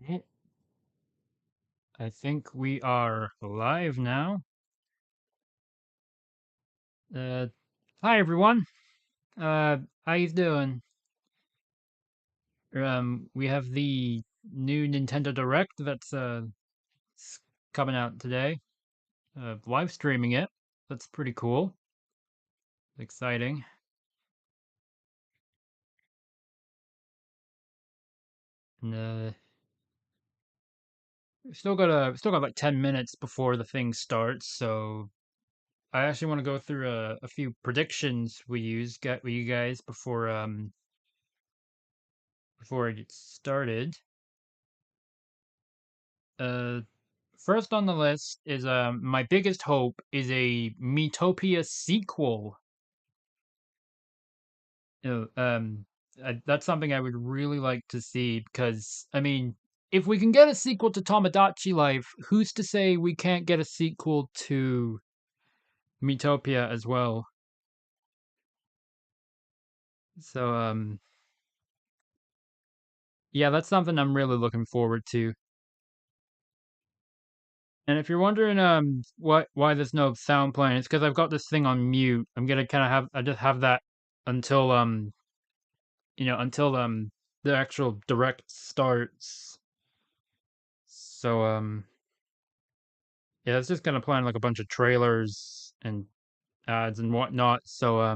Eh, I think we are live now. Uh, Hi everyone. How you doing? We have the new Nintendo Direct that's coming out today. Live streaming it. That's pretty cool. Exciting. And we still got like 10 minutes before the thing starts, so I actually want to go through a few predictions get with you guys before it gets started. Uh, First on the list is my biggest hope is a Metopia sequel. You know, that's something I would really like to see because I mean, if we can get a sequel to Tomodachi Life, who's to say we can't get a sequel to Metopia as well? So yeah, that's something I'm really looking forward to. And if you're wondering why there's no sound playing, it's because I've got this thing on mute. I'm gonna kind of have I just have that until until the actual direct starts. So yeah, it's just gonna play on like a bunch of trailers and ads and whatnot. So I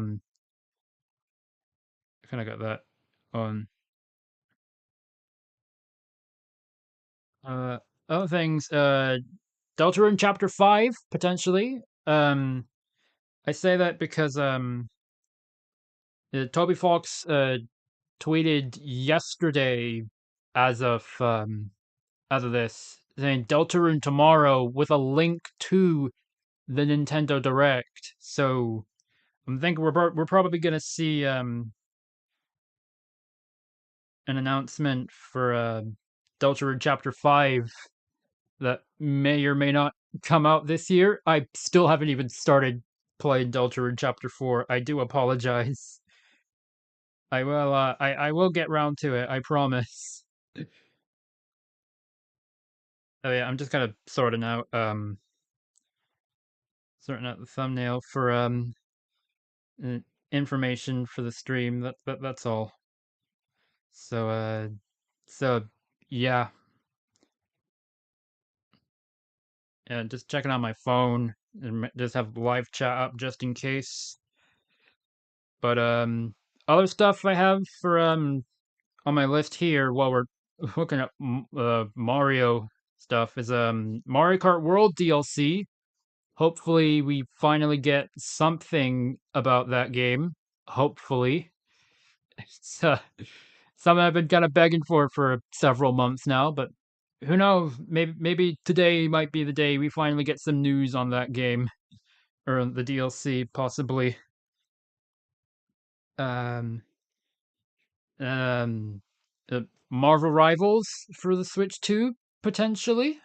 kind of got that on. Uh, Other things, Deltarune Chapter 5 potentially. I say that because Toby Fox tweeted yesterday as of this saying Deltarune tomorrow with a link to the Nintendo Direct. So I'm thinking we're probably gonna see an announcement for Deltarune Chapter 5 that may or may not come out this year. I still haven't even started playing Deltarune Chapter 4. I do apologize. I will get round to it, I promise. Oh yeah, I'm just kind of sorting out the thumbnail for uh, information for the stream. That's all. So so yeah, just checking on my phone and just have live chat up just in case. But other stuff I have for on my list here while we're looking at Mario stuff is Mario Kart World DLC. Hopefully we finally get something about that game. Hopefully. It's something I've been kind of begging for several months now, but who knows? Maybe today might be the day we finally get some news on that game or the DLC, possibly. Um, um, uh, Marvel Rivals for the Switch 2 potentially.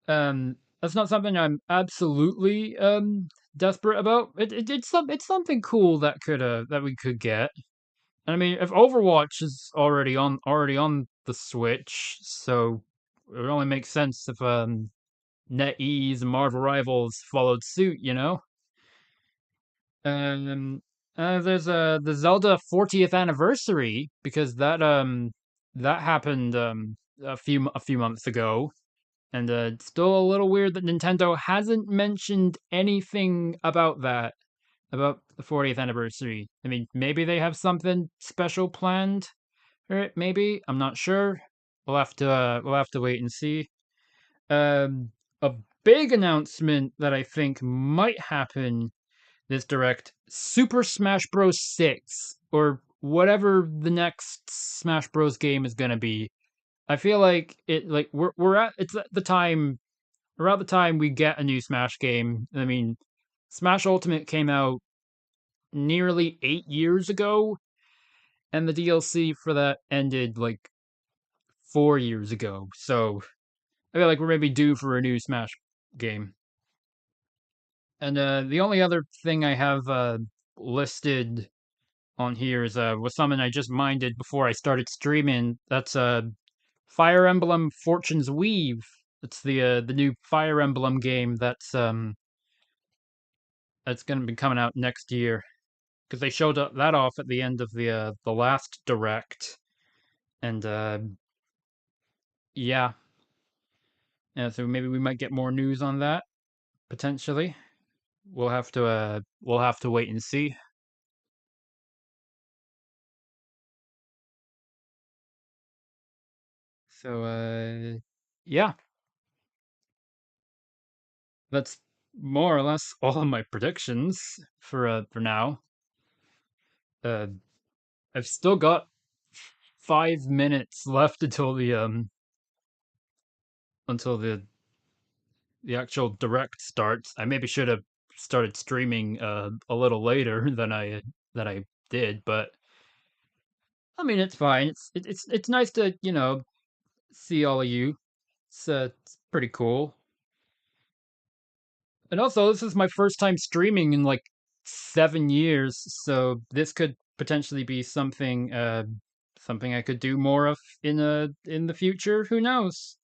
That's not something I'm absolutely desperate about. It's something cool that could that we could get. I mean, if Overwatch is already on the Switch, so it would only make sense if NetEase and Marvel Rivals followed suit, you know. Um, there's the Zelda 40th anniversary because that happened a few months ago, and it's still a little weird that Nintendo hasn't mentioned anything about that about the 40th anniversary. I mean, maybe they have something special planned. Or maybe I'm not sure. We'll have to wait and see. A big announcement that I think might happen this direct: Super Smash Bros. 6 or whatever the next Smash Bros. Game is gonna be. I feel like we're at it's at the time around the time we get a new Smash game. I mean, Smash Ultimate came out nearly 8 years ago, and the DLC for that ended like 4 years ago. So I feel like we're maybe due for a new Smash game. And the only other thing I have listed on here is was something I just minded before I started streaming. That's Fire Emblem Fortune's Weave. It's the new Fire Emblem game that's going to be coming out next year because they showed that off at the end of the last direct, and yeah, yeah. So maybe we might get more news on that potentially. We'll have to wait and see. So yeah, that's more or less all of my predictions for now. Uh, I've still got 5 minutes left until the actual direct starts. I maybe should have started streaming a little later than I did, but I mean it's fine. It's nice to see all of you. It's pretty cool. And also, this is my first time streaming in like 7 years, so this could potentially be something I could do more of in the future. Who knows?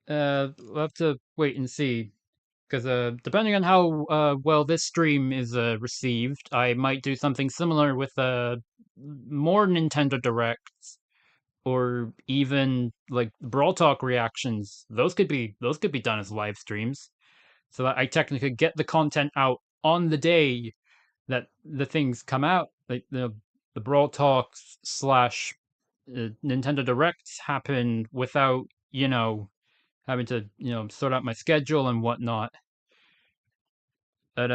We'll have to wait and see. Because depending on how well this stream is received, I might do something similar with more Nintendo Directs, or even like Brawl Talk reactions. Those could be done as live streams, so that I technically get the content out on the day that the things come out. Like the Brawl Talks slash Nintendo Directs happen without having to sort out my schedule and whatnot. But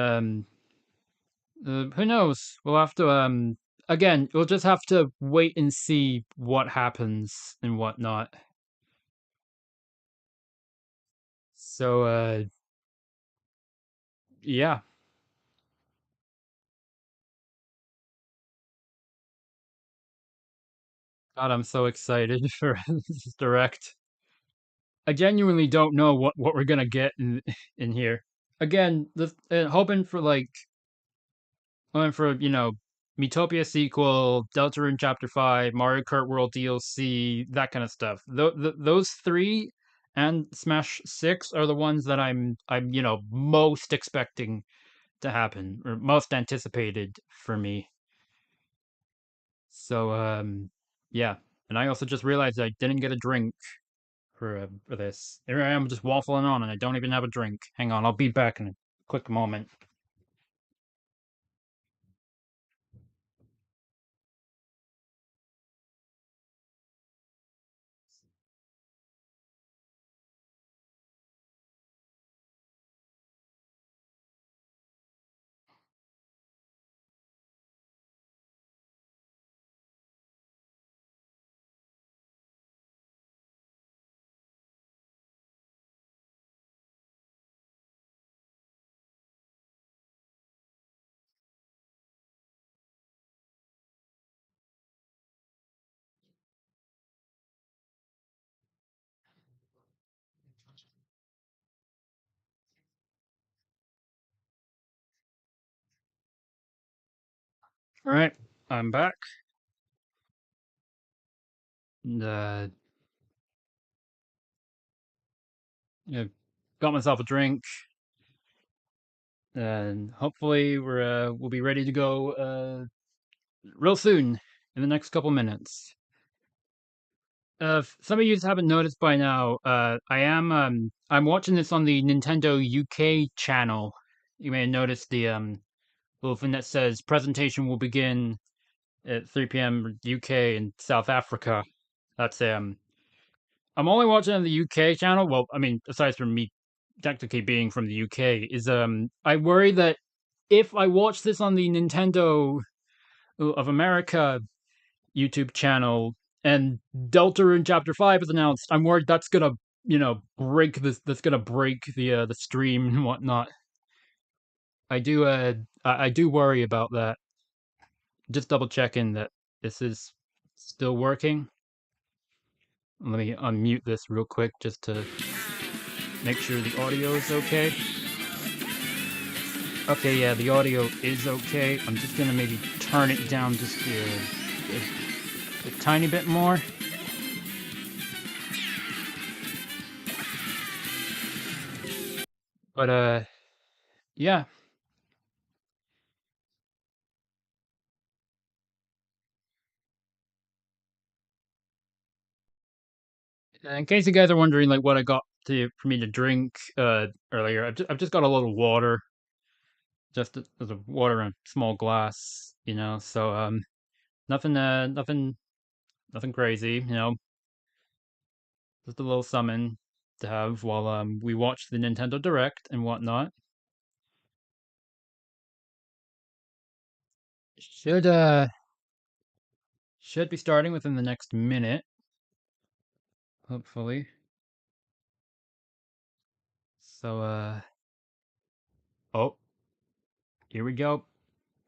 who knows? We'll have to again. We'll just have to wait and see what happens and whatnot. So yeah. God, I'm so excited for this direct. I genuinely don't know what we're gonna get in here. Again, hoping for Metopia sequel, Deltarune Chapter 5, Mario Kart World DLC, that kind of stuff. Those three and Smash 6 are the ones that I'm most expecting to happen, or most anticipated for me. So yeah, and I also just realized I didn't get a drink for this. Here I am just waffling on, and I don't even have a drink. Hang on, I'll be back in a quick moment. All right, I'm back. And, you know, got myself a drink, and hopefully we'll be ready to go real soon in the next couple minutes. If some of you haven't noticed by now, I'm watching this on the Nintendo UK channel. You may have noticed the little thing that says presentation will begin at 3 p.m. UK and South Africa. That's I'm only watching on the UK channel. Well, I mean, aside from me technically being from the UK, is I worry that if I watch this on the Nintendo of America YouTube channel and Deltarune Chapter 5 is announced, I'm worried that's gonna, break this. That's gonna break the stream and whatnot. I do worry about that. Just double checking that this is still working. Let me unmute this real quick just to make sure the audio is okay. Okay, yeah, the audio is okay. I'm just gonna maybe turn it down just a tiny bit more. But yeah. In case you guys are wondering, like what I got for me to drink earlier, I've just got a little water, just there's a water in a small glass, So nothing nothing crazy, just a little something to have while we watch the Nintendo Direct and whatnot. Should should be starting within the next minute, hopefully. So oh, here we go.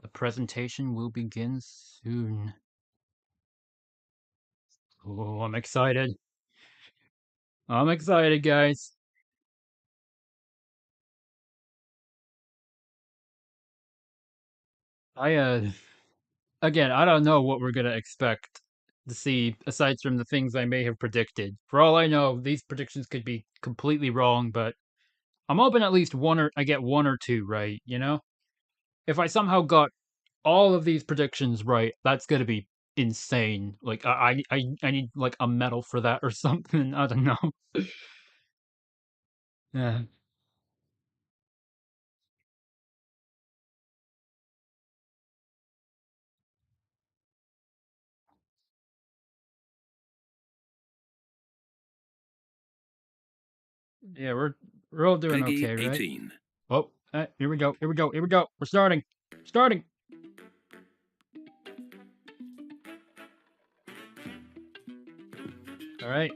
The presentation will begin soon. Oh, I'm excited. I'm excited, guys. I again, I don't know what we're gonna expect to see aside from the things I may have predicted. For all I know, these predictions could be completely wrong, but I'm hoping at least I get one or two right, If I somehow got all of these predictions right, that's gonna be insane. Like I need like a medal for that or something. I don't know. Yeah. Yeah, we're all doing Peggy okay, right? 18. Oh, here we go. Here we go. Here we go. We're starting. Starting. All right.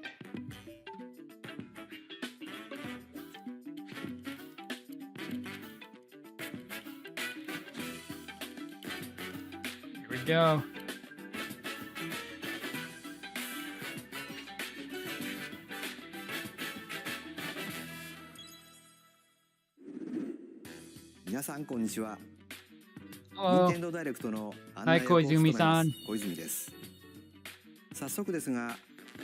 Here we go. Hello. 任天堂ダイレクトの案 Hi, 内役を務めます Koizumi-san. 小泉です。早速ですが、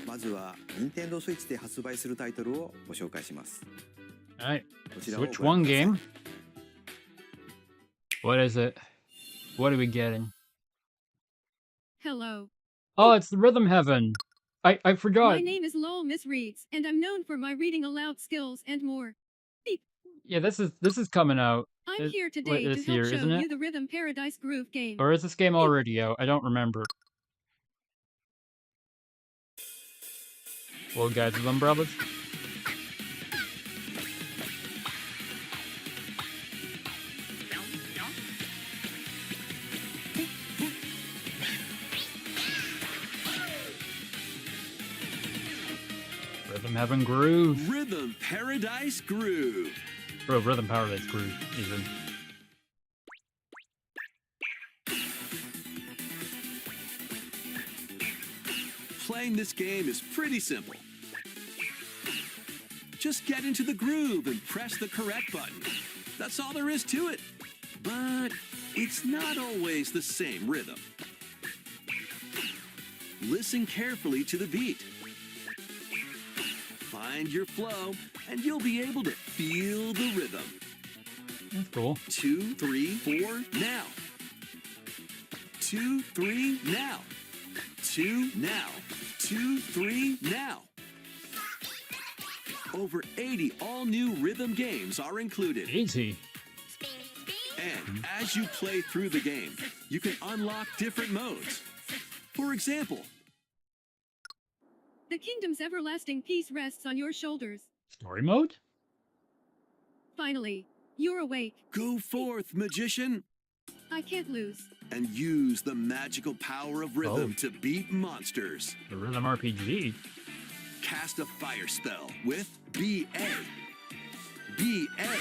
まずは任天堂スイッチで発売するタイトルをご紹介します。 All right. こちらを Switch ご覧 one ください。 game. What is it? What are we getting? Hello. Oh, it's the Rhythm Heaven. I forgot. My name is Lowell Miss Reeds, and I'm known for my reading aloud skills and more. Yeah, this is coming out. I'm here today this to year, help show isn't it? you the Rhythm Paradise Groove game. Or is this game already out? I don't remember. Well, guys with umbrellas. Rhythm Heaven Groove. Rhythm Paradise Groove. Bro, Rhythm Paradise Groove, even. Playing this game is pretty simple. Just get into the groove and press the correct button. That's all there is to it. But it's not always the same rhythm. Listen carefully to the beat. Find your flow, and you'll be able to feel the rhythm. That's cool. 2, 3, 4, now. 2, 3, now. 2, now. 2, 3, now. Over 80 all-new rhythm games are included. Easy. And as you play through the game, you can unlock different modes. For example, The kingdom's everlasting peace rests on your shoulders. Story mode? Finally, you're awake. go forth, magician, I can't lose. and use the magical power of rhythm to beat monsters. The Rhythm RPG. Cast a fire spell with BA. BA.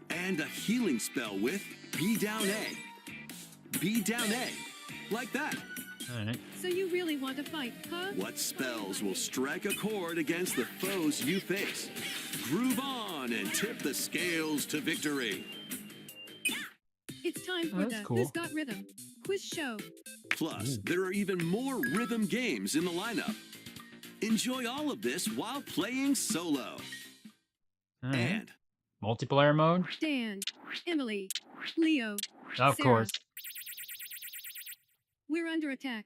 And a healing spell with B down A. B down A. Like that. Alright. So you really want to fight, huh? What spells will strike a chord against the foes you face? Groove on and tip the scales to victory. It's time Oh, for that's the cool. Who's Got Rhythm quiz show. Plus, there are even more rhythm games in the lineup. Enjoy all of this while playing solo. Alright. And Multiplayer mode? Dan, Emily, Leo, Of Sarah. course. We're under attack.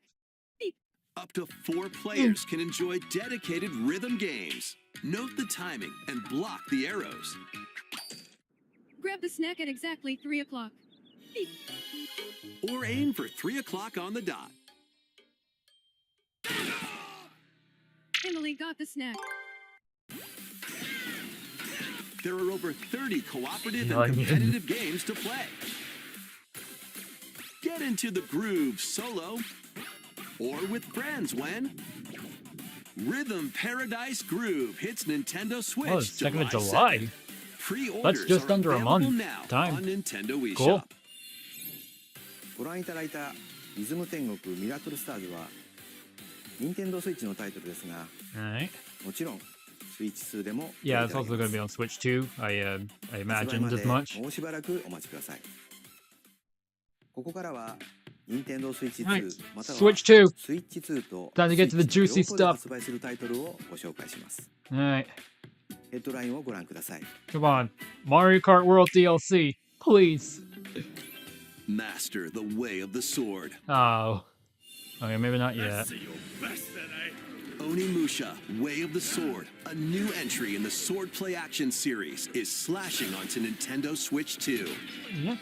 Beep. Up to 4 players can enjoy dedicated rhythm games. Note the timing and block the arrows. Grab the snack at exactly 3 o'clock. Beep. Or aim for 3 o'clock on the dot. Emily got the snack. There are over 30 cooperative Yeah, and yeah. competitive games to play. Get into the groove solo or with friends when Rhythm Paradise Groove hits Nintendo Switch. Oh, it's 2nd of July July. 2nd. Pre-orders That's just are under a available month now time. on Nintendo eShop. Cool. ご覧いただいたリズム天国ミラクルスターズは任天堂スイッチのタイトルですが、 Alright. もちろんスイッチ2でも Yeah, プ it's レイいた also だけ going ます to be on Switch too. I 発売 imagined ま as で much. もうしばらくお待ちください。ここからは任天堂スイッチ Right. 2または Switch 2. スイッチ2と Time to get to the スイッ juicy チの両方で stuff. 発売するタイトルをご紹介します。 Alright. ヘッドラインをご覧ください。 Come on. Mario Kart World DLC. Please. Master the way of the sword. Oh. Okay, maybe not yet. Onimusha, Way of the Sword, a new entry in the Sword Play Action series, is slashing onto Nintendo Switch 2. Yeah.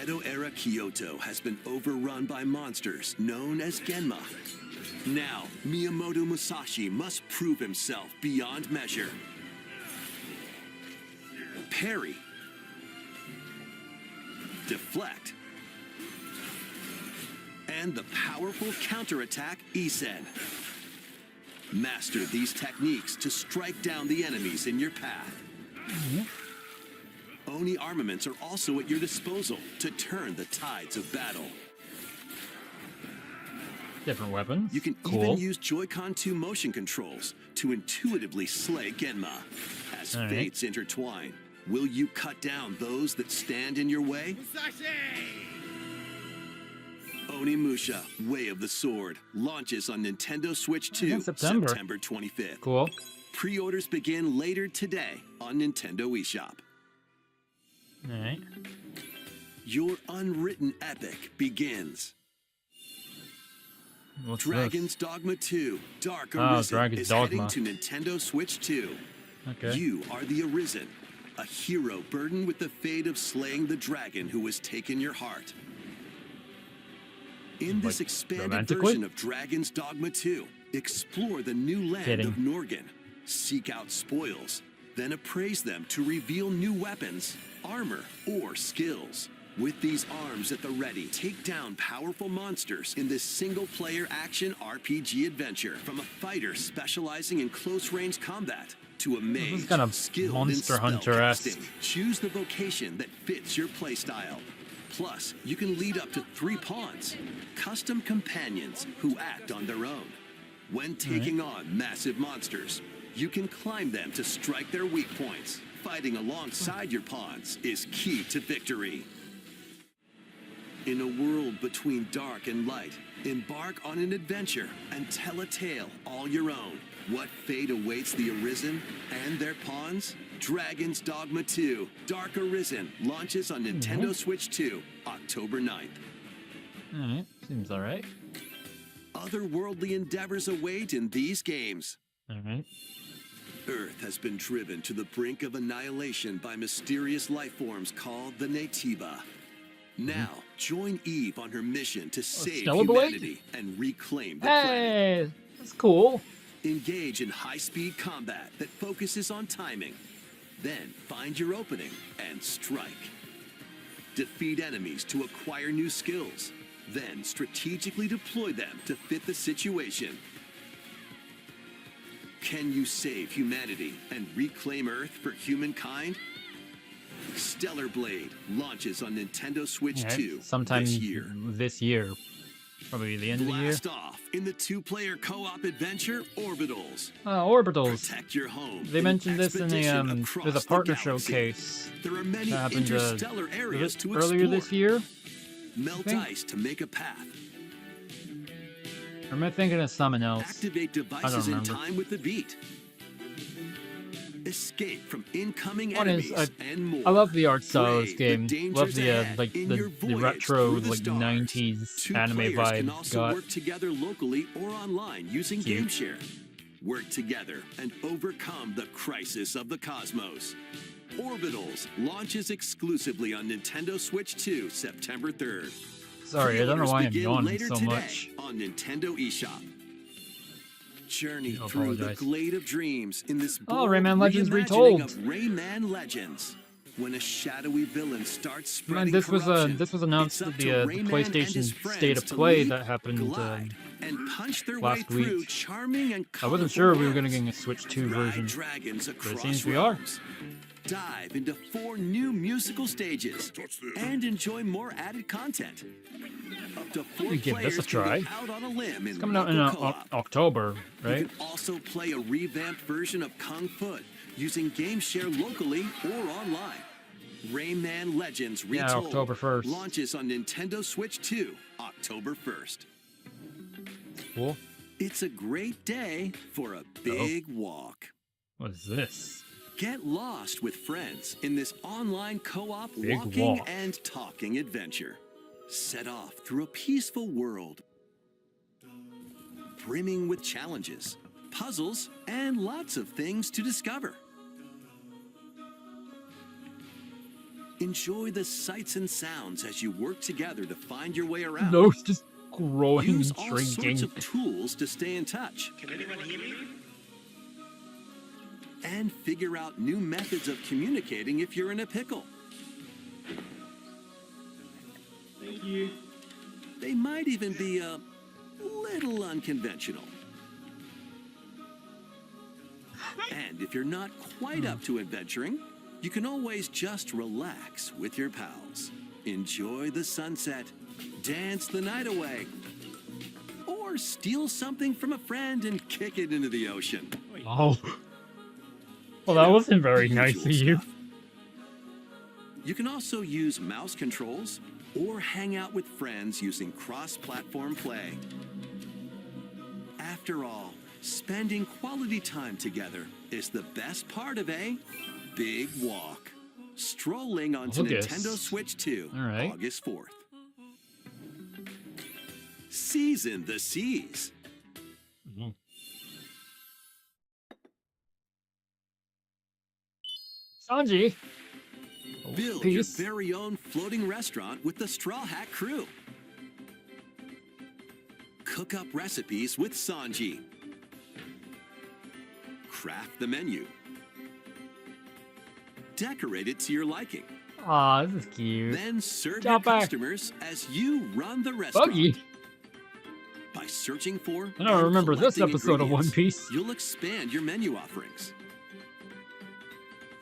Edo-era Kyoto has been overrun by monsters known as Genma. Now, Miyamoto Musashi must prove himself beyond measure. Parry. Deflect. And the powerful counterattack Isen. Master these techniques to strike down the enemies in your path. Oni armaments are also at your disposal to turn the tides of battle. Different weapons. You can Cool. even use Joy-Con 2 motion controls to intuitively slay Genma. As All right. fates intertwine, will you cut down those that stand in your way? Onimusha, Way of the Sword, launches on Nintendo Switch 2, in September. September 25th. Cool. Pre-orders begin later today on Nintendo eShop. Alright. Your unwritten epic begins. What's Dragon's Dogma 2, Dark Ah, Arisen Dragon's is Dogma. heading to Nintendo Switch 2. this? Okay. You are the Arisen, a hero burdened with the fate of slaying the dragon who has taken your heart. In this Like, expanded romantically? version of Dragon's Dogma 2, explore the new land Kidding. of Norgan, seek out spoils, then appraise them to reveal new weapons, armor, or skills. With these arms at the ready, take down powerful monsters in this single-player action RPG adventure. From a fighter specializing in close-range combat to a mage kind of skilled Monster in Hunter-esque. spellcasting. Choose the vocation that fits your playstyle. Plus, you can lead up to 3 pawns, custom companions who act on their own. When taking on massive monsters, you can climb them to strike their weak points. Fighting alongside your pawns is key to victory. In a world between dark and light, embark on an adventure and tell a tale all your own. What fate awaits the Arisen and their pawns? Dragon's Dogma 2, Dark Arisen, launches on Nintendo Switch 2, October 9th. Alright. Seems alright. Otherworldly endeavors await in these games. Alright. Earth has been driven to the brink of annihilation by mysterious life forms called the Natiba. Now, join Eve on her mission to save Stellar Blade? humanity and reclaim the planet. Hey! That's cool. Engage in high-speed combat that focuses on timing. Then find your opening and strike. Defeat enemies to acquire new skills. Then strategically deploy them to fit the situation. Can you save humanity and reclaim Earth for humankind? Stellar Blade launches on Nintendo Switch Alright, 2 sometime this year. this year. Probably the end of the year. Blast off in the 2-player co-op adventure Orbitals. Orbitals. Protect your home. They in mentioned this in the expedition there's a across the partner galaxy. showcase There are many that happened interstellar areas was it to earlier explore. this year. Melt think? ice to make a path. Or am I thinking of something else? Activate devices in remember. time with the beat. Escape from incoming One is, enemies and more. I love the art style of this Brave the game. Love dangers the ahead like in the your voyage retro through the like stars. 90s Two anime players vibe can it's also got. work together locally or online using Cute. GameShare. Work together and overcome the crisis of the cosmos. Orbitals launches exclusively on Nintendo Switch 2 September 3rd. Sorry, I don't know Pre-orders why I'm begin yawning later so today much. on Nintendo eShop. Journey I through the apologize. glade of dreams in this Oh, bold Rayman Legends reimagining Retold. of Rayman Legends. When a shadowy villain starts spreading Man, corruption, this was announced it's at up the, to the Rayman and PlayStation his State friends of to Play leap, that happened glide, and punch their way last through week. charming and I wasn't colorful sure we were worlds. getting a Switch 2 Ride version. dragons But it across seems we are. realms. Dive into 4 new musical stages and enjoy more added content. Up to 4 We give this players a can try. go out on a limb in Coming out in local co-op. October, You right? can also play a revamped version of Kung Fu using GameShare locally or online. Rayman Legends Yeah, Retold October 1st. launches on Nintendo Switch 2 October 1st. Cool. It's a great day for a big walk. What is this? Get lost with friends in this online co-op Big walking walk. and talking adventure. Set off through a peaceful world, brimming with challenges, puzzles, and lots of things to discover. Enjoy the sights and sounds as you work together to find your way around. Nose just growing Use and all sorts shrinking. of tools to stay in touch. Can anyone hear me? And figure out new methods of communicating if you're in a pickle. Thank you. They might even be a little unconventional. And if you're not quite up to adventuring, you can always just relax with your pals. Enjoy the sunset, dance the night away, or steal something from a friend and kick it into the ocean. Oh. Well, that wasn't very Usual nice of you. stuff. You can also use mouse controls or hang out with friends using cross-platform play. After all, spending quality time together is the best part of a big walk. Strolling onto August. Nintendo Switch 2, All right. August 4th. Season the seas. Mhm. Sanji. Oh, Build peace. your very own floating restaurant with the Straw Hat crew. Cook up recipes with Sanji. Craft the menu. Decorate it to your liking. Aw, this is cute. Then serve Jump your back. customers as you run the restaurant. Buggy. By searching for I don't and remember this collecting episode of One ingredients, Piece. You'll expand your menu offerings.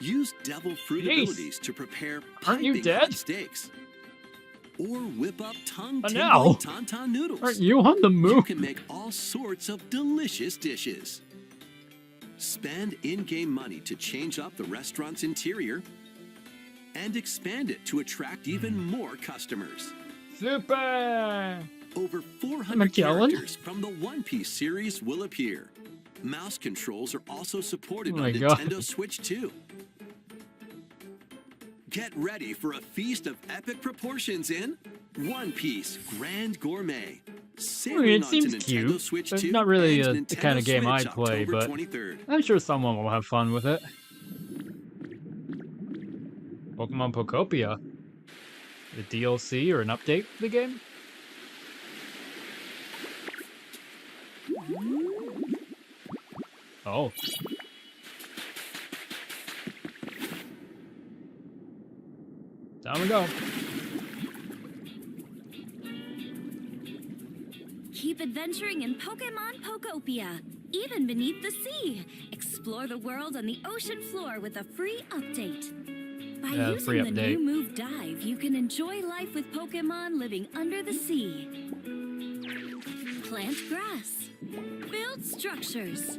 Use devil fruit Jeez. abilities to prepare Aren't you piping hot dead? steaks. Or whip up now. tongue-tingling tauntaun noodles. Aren't you on the You move? can make all sorts of delicious dishes. Spend in-game money to change up the restaurant's interior and expand it to attract even more customers. Super! Over 400 Magellan? characters from the One Piece series will appear. Mouse controls are also supported Oh my on God. Nintendo Switch 2. Get ready for a feast of epic proportions in One Piece Grand Gourmet. Sailing it onto seems Nintendo cute. Switch It's 2 not really and the Nintendo kind of game Switch I'd play, October but 23rd. I'm sure someone will have fun with it. Pokemon Pokopia. The DLC or an update for the game? Oh. Down we go. Keep adventuring in Pokemon Pokopia, even beneath the sea. Explore the world on the ocean floor with a free update. By Yeah, free using the update. new move Dive, you can enjoy life with Pokemon living under the sea. Plant grass, build structures,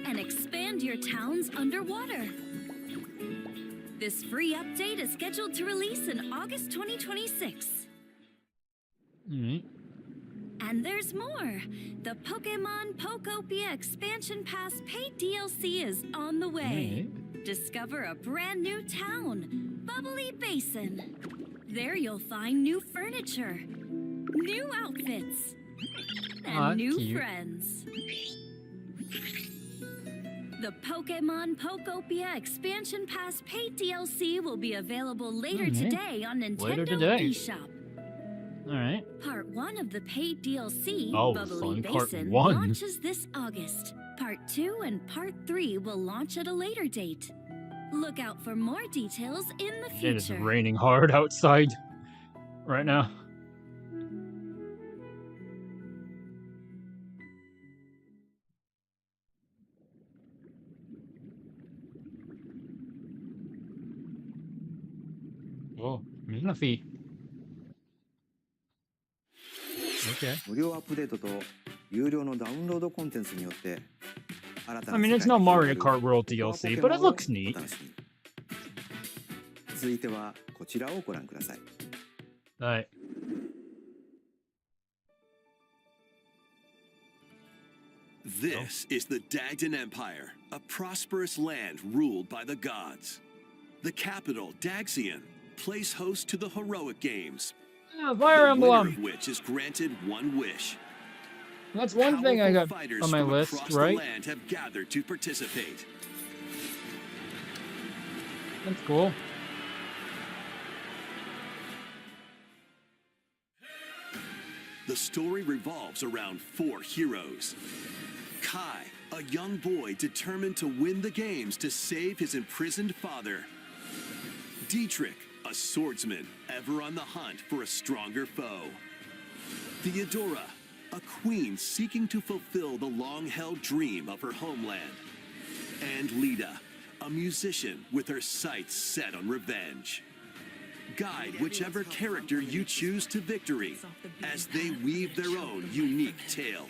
and expand your towns underwater. This free update is scheduled to release in August 2026. Alright. And there's more. The Pokemon Pokopia Expansion Pass paid DLC is on the way. Alright. Discover a brand new town, Bubbly Basin. There you'll find new furniture, new outfits, and new cute. friends. The Pokemon Pokopia Expansion Pass paid DLC will be available later today on Nintendo Later today. eShop. Alright. Part 1 of the paid DLC, Oh, Bubbly fun. Part Basin, 1. launches this August. Part 2 and Part 3 will launch at a later date. Look out for more details in the It is future. raining hard outside right now. Oh, Minafy. Okay. 無料アップデートと有料のダウンロードコンテンツによって新た I な mean, 世 it's 界 no に Mario 広がる Kart World コア DLC, ポ but ケ it モンを looks neat. お楽しみに。続いてはこちらをご覧ください。 Alright. This is the Dagdan Empire, a prosperous land ruled by the gods. The capital, Daxian, plays host to the heroic games, Yeah, Fire the winner Emblem. of which is granted one wish. That's one thing I Powerful got fighters on my from list, across right? the land have gathered to participate. That's cool. The story revolves around 4 heroes. Kai, a young boy determined to win the games to save his imprisoned father. Dietrich, a swordsman ever on the hunt for a stronger foe. Theodora, a queen seeking to fulfill the long-held dream of her homeland. And Lita, a musician with her sights set on revenge. Guide whichever character you choose to victory as they weave their own unique tale.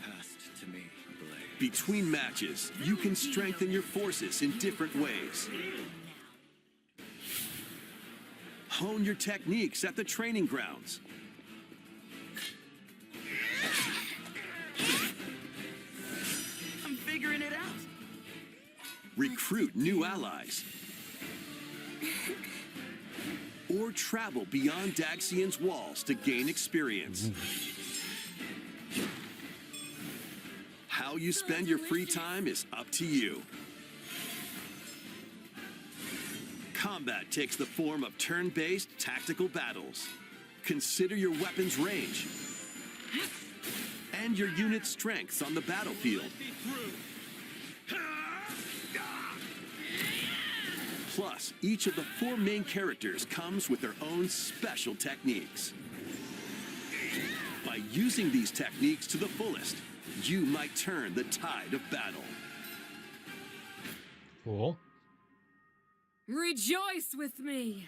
Between matches, you can strengthen your forces in different ways. Hone your techniques at the training grounds. I'm figuring it out. Recruit new allies. Or travel beyond Daxian's walls to gain experience. How you spend your free time is up to you. Combat takes the form of turn-based tactical battles. Consider your weapon's range and your unit's strengths on the battlefield. Plus, each of the 4 main characters comes with their own special techniques. By using these techniques to the fullest, you might turn the tide of battle. Cool. Rejoice with me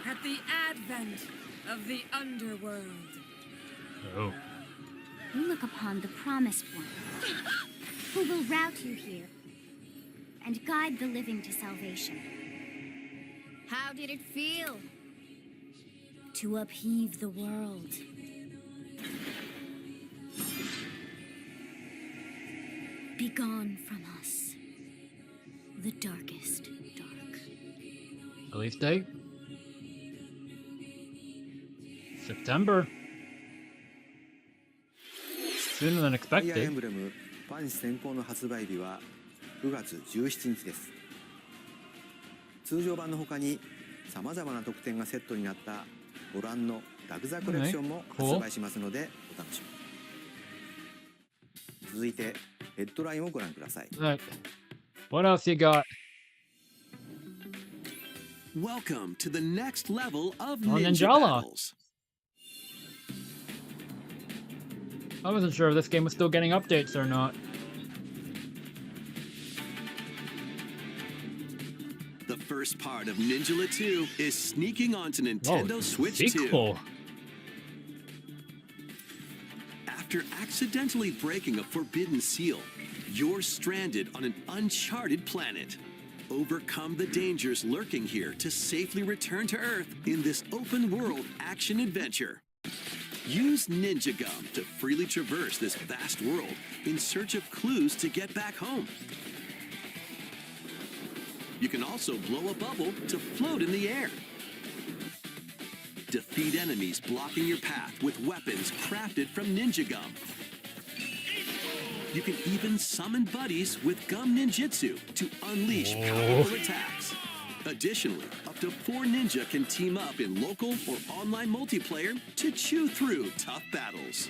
at the advent of the underworld. Oh. You look upon the promised one, who will route you here and guide the living to salvation. How did it feel to upheave the world? Begone from us, the darkest dark. Release date? September. Sooner than ファイアーエン expected. ブレムファン先行の発売日は9月17日です。通常版の他にさまざまな特典がセットになったご覧のラグザコレクションも発売しますのでお楽しみに。続いてヘッドラインをご覧ください。 Alright. What else you got? Welcome to the next level of Oh, ninja Ninjala. battles. I wasn't sure if this game was still getting updates or not. The first part of Ninjala 2 is sneaking onto Nintendo Whoa, Switch 2. sequel. After accidentally breaking a forbidden seal, you're stranded on an uncharted planet. Overcome the dangers lurking here to safely return to Earth in this open-world action-adventure. Use Ninja Gum to freely traverse this vast world in search of clues to get back home. You can also blow a bubble to float in the air. Defeat enemies blocking your path with weapons crafted from ninja gum. You can even summon buddies with gum ninjutsu to unleash powerful attacks. Additionally, up to 4 ninja can team up in local or online multiplayer to chew through tough battles.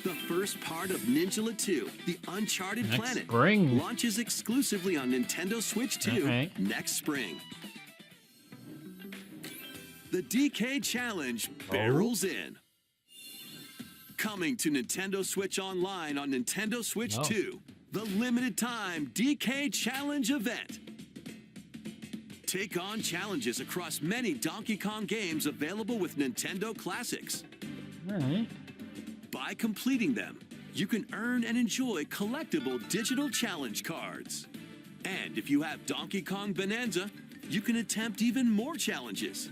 The first part of Ninjala 2, The Uncharted Next Planet, spring. launches exclusively on Nintendo Switch 2 Okay. next spring. The DK Challenge barrels in. Coming to Nintendo Switch Online on Nintendo Switch 2, the limited time DK Challenge event. Take on challenges across many Donkey Kong games available with Nintendo Classics. All right. By completing them, you can earn and enjoy collectible digital challenge cards. And if you have Donkey Kong Bonanza, you can attempt even more challenges.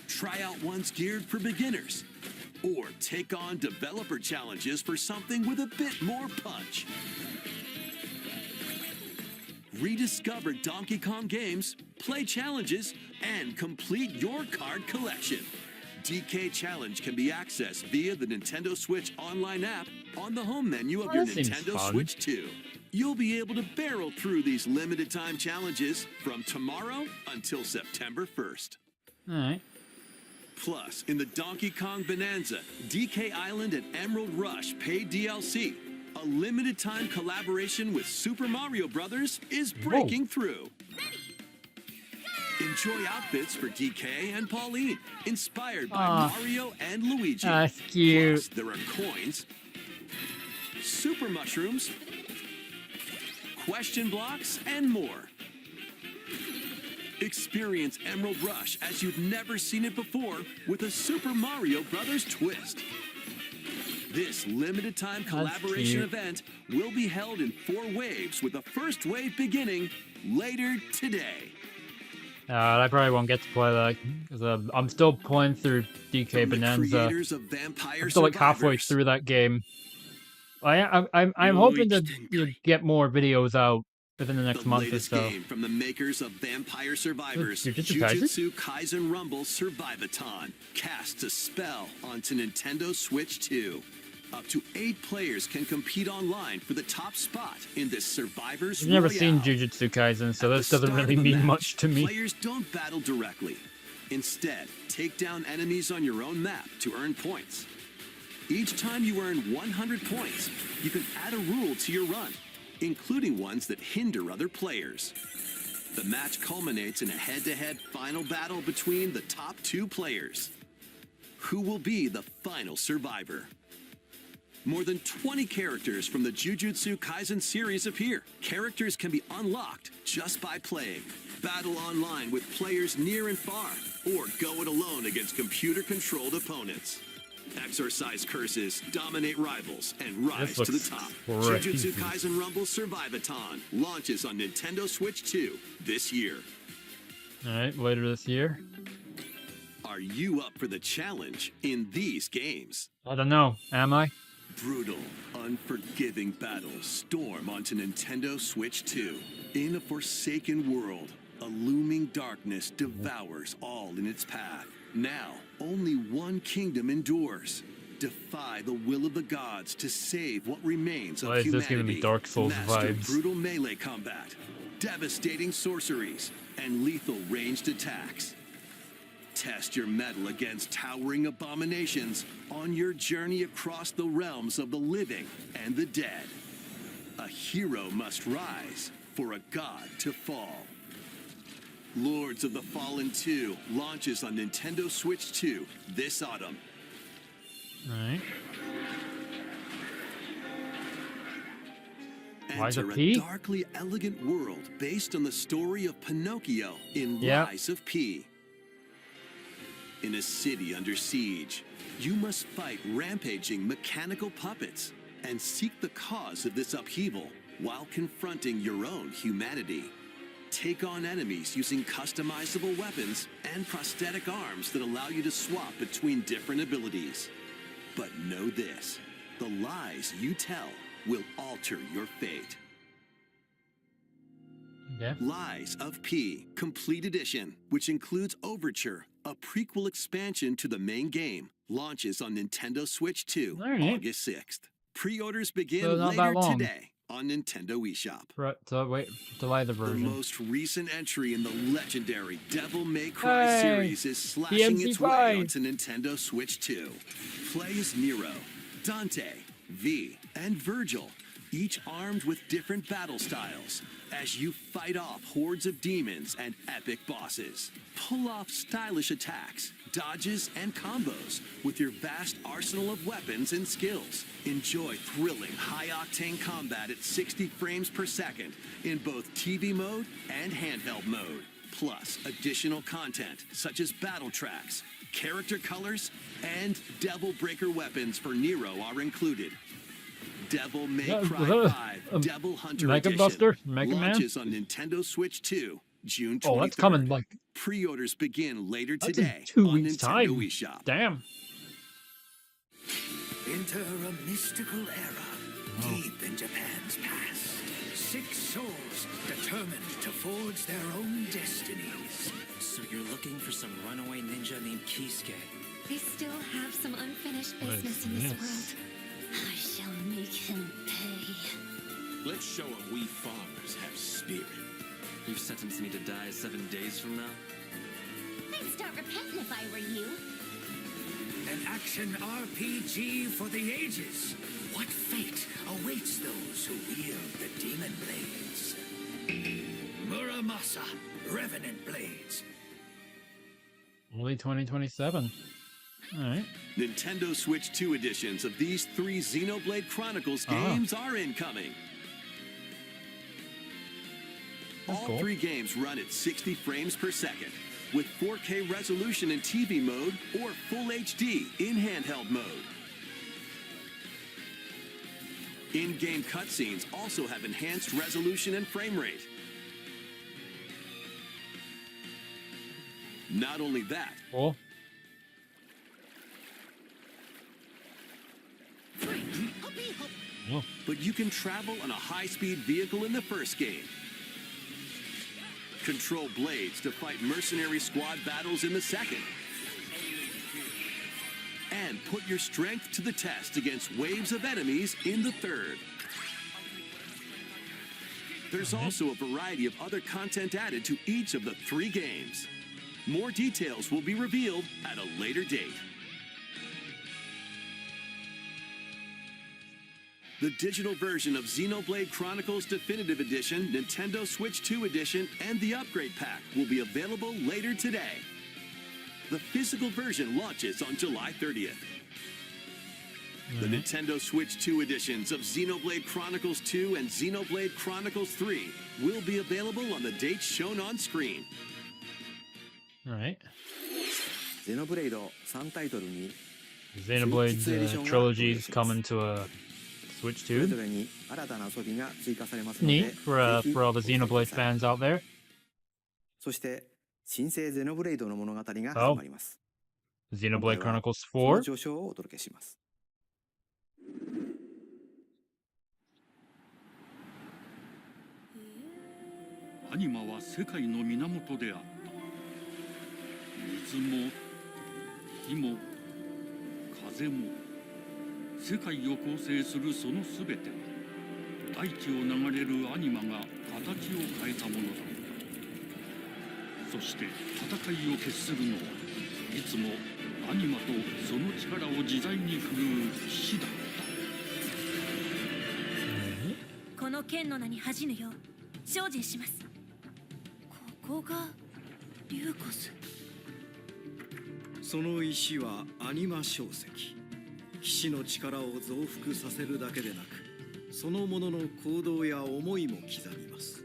Try out ones geared for beginners, or take on developer challenges for something with a bit more punch. Rediscover Donkey Kong games, play challenges, and complete your card collection. DK Challenge can be accessed via the Nintendo Switch Online app on the home menu of your that seems Nintendo fun. Switch 2. You'll be able to barrel through these limited time challenges from tomorrow until September 1st. All right. Plus, in the Donkey Kong Bonanza, DK Island and Emerald Rush paid DLC, a limited time collaboration with Super Mario Bros. Is breaking through. Enjoy outfits for DK and Pauline, inspired by Mario and Luigi. That's cute. Plus, there are coins, super mushrooms, question blocks, and more. Experience Emerald Rush as you've never seen it before with a Super Mario Bros. Twist. This limited time collaboration cute. event will be held in 4 waves with the first wave beginning later today. I probably won't get to play that because I'm still playing through DK From the Bonanza. creators of Vampire I'm still like halfway Survivors. through that game. I'm hoping to get more videos out within the next The month or latest so. game from the makers of Vampire Survivors, Jujutsu Kaisen? Jujutsu Kaisen Rumble Survivathon, casts a spell onto Nintendo Switch 2. Up to 8 players can compete online for the top spot in this Survivors I've never seen Royale. Jujutsu Kaisen, so At this the doesn't start really of the mean match, much to me. Players don't battle directly. Instead, take down enemies on your own map to earn points. Each time you earn 100 points, you can add a rule to your run, including ones that hinder other players. The match culminates in a head-to-head final battle between the top 2 players. Who will be the final survivor? More than 20 characters from the Jujutsu Kaisen series appear. Characters can be unlocked just by playing. Battle online with players near and far, or go it alone against computer-controlled opponents. Exorcise curses, dominate rivals, and rise to the looks top. crazy. Jujutsu Kaisen Rumble Survivathon launches on Nintendo Switch 2 this year. Alright, later this year. Are you up for the challenge in these games? I don't know. Am I? Brutal, unforgiving battles storm onto Nintendo Switch 2. In a forsaken world, a looming darkness devours all in its path. Now, only one kingdom endures. Defy the will of the gods to save what remains of Why is humanity. this giving me Dark Souls Master vibes? brutal melee combat, devastating sorceries, and lethal ranged attacks. Test your mettle against towering abominations on your journey across the realms of the living and the dead. A hero must rise for a god to fall. Lords of the Fallen 2 launches on Nintendo Switch 2 this autumn. Alright. Why the Enter a P? darkly elegant world based on the story of Pinocchio in Yep. Rise of P. In a city under siege, you must fight rampaging mechanical puppets and seek the cause of this upheaval while confronting your own humanity. Take on enemies using customizable weapons and prosthetic arms that allow you to swap between different abilities. But know this, the lies you tell will alter your fate. Okay. Lies of P Complete Edition, which includes Overture, a prequel expansion to the main game, launches on Nintendo Switch 2 All right. August 6th. Pre-orders begin So not that later long. today on Nintendo eShop. Right, so wait, delay the The version. most recent entry in the legendary Devil May Cry Hey, series is slashing its way DMC5. onto Nintendo Switch 2. Play as Nero, Dante, V, and Virgil, each armed with different battle styles, as you fight off hordes of demons and epic bosses. Pull off stylish attacks, dodges, and combos with your vast arsenal of weapons and skills. Enjoy thrilling, high-octane combat at 60 frames per second in both TV mode and handheld mode. Plus, additional content such as battle tracks, character colors, and Devil Breaker weapons for Nero are included. Devil May Cry 5 Devil Hunter Mega Edition Buster? Mega Man? launches on Nintendo Switch 2 June 23rd. Oh, that's coming like Pre-orders begin later that's today in 2 on weeks' Nintendo time. eShop. Damn. Enter a mystical era deep in Japan's past. 6 souls determined to forge their own destinies. So you're looking for some runaway ninja named Kisuke? I still have some unfinished What is business in this this? world. I shall make him pay. Let's show him we farmers have spirit. You've sentenced me to die 7 days from now? I'd start repenting if I were you. An action RPG for the ages. What fate awaits those who wield the demon blades? Muramasa, Revenant Blades. Early 2027. Alright. Nintendo Switch 2 editions of these 3 Xenoblade Chronicles games are incoming. That's All cool. 3 games run at 60 frames per second, with 4K resolution in TV mode or Full HD in handheld mode. In-game cutscenes also have enhanced resolution and frame rate. Not only that, Cool. Oh. but you can travel on a high-speed vehicle in the first game. Control blades to fight mercenary squad battles in the second. And put your strength to the test against waves of enemies in the third. There's also a variety of other content added to each of the 3 games. More details will be revealed at a later date. The digital version of Xenoblade Chronicles Definitive Edition, Nintendo Switch 2 Edition, and the Upgrade Pack will be available later today. The physical version launches on July 30th. The Nintendo Switch 2 editions of Xenoblade Chronicles 2 and Xenoblade Chronicles 3 will be available on the dates shown on screen. Alright. ゼノブレイド3タイトルに Xenoblade trilogy is coming to a Switch それ 2. ぞれに新たな遊びが追加されますの Neat で for ぜひ for all the お越しくだ Xenoblade さい fans out there. そして新生ゼノブレイドの物語が始まります Xenoblade 今回は Chronicles その 4. 序章をお届けしますアニマは世界の源であった水も火も風も世界を構成するそのすべては大地を流れるアニマが形を変えたものだったそして戦いを決するのはいつもアニマとその力を自在に振るう騎士だった この剣の名に恥じぬよう精進します。ここがリューコス。その石はアニマ小石。騎士の力を増幅させるだけでなく、そのものの行動や思いも刻みます。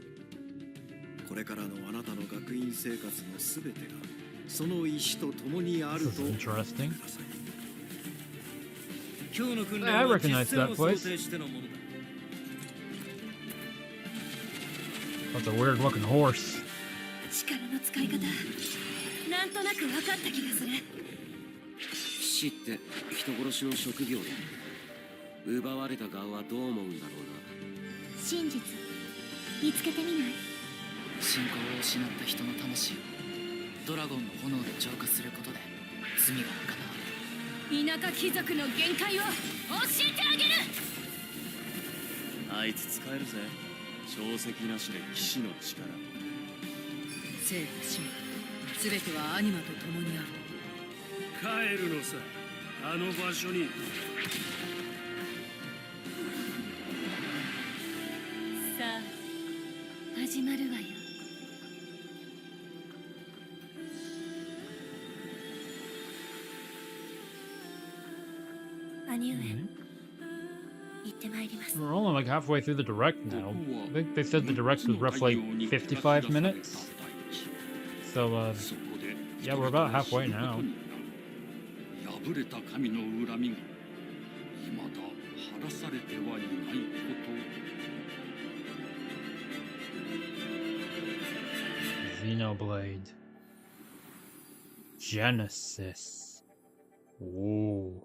これからのあなたの学院生活のすべてがその石と共にあると思ってください。今日の訓練は実戦を想定してのものだ。 That's a weird looking horse. 力の使い方、なんとなく分かった気がする。騎士って人殺しの職業だ。奪われた側はどう思うんだろうな。真実見つけてみない？信仰を失った人の魂をドラゴンの炎で浄化することで罪はなかな。田舎貴族の限界を教えてあげる。あいつ使えるぜ。証石なしで騎士の力。生と死全てはアニマと共にある。帰るのさ、あの場所に。さあ始まるわよ。兄上、行ってまいります。 We're only like halfway through the direct now. I think they said the direct was roughly 55 minutes. So, yeah, we're about halfway now. 破れた神の恨みが未だ晴らされてはいないこと。 Xenoblade. Genesis. Ooh.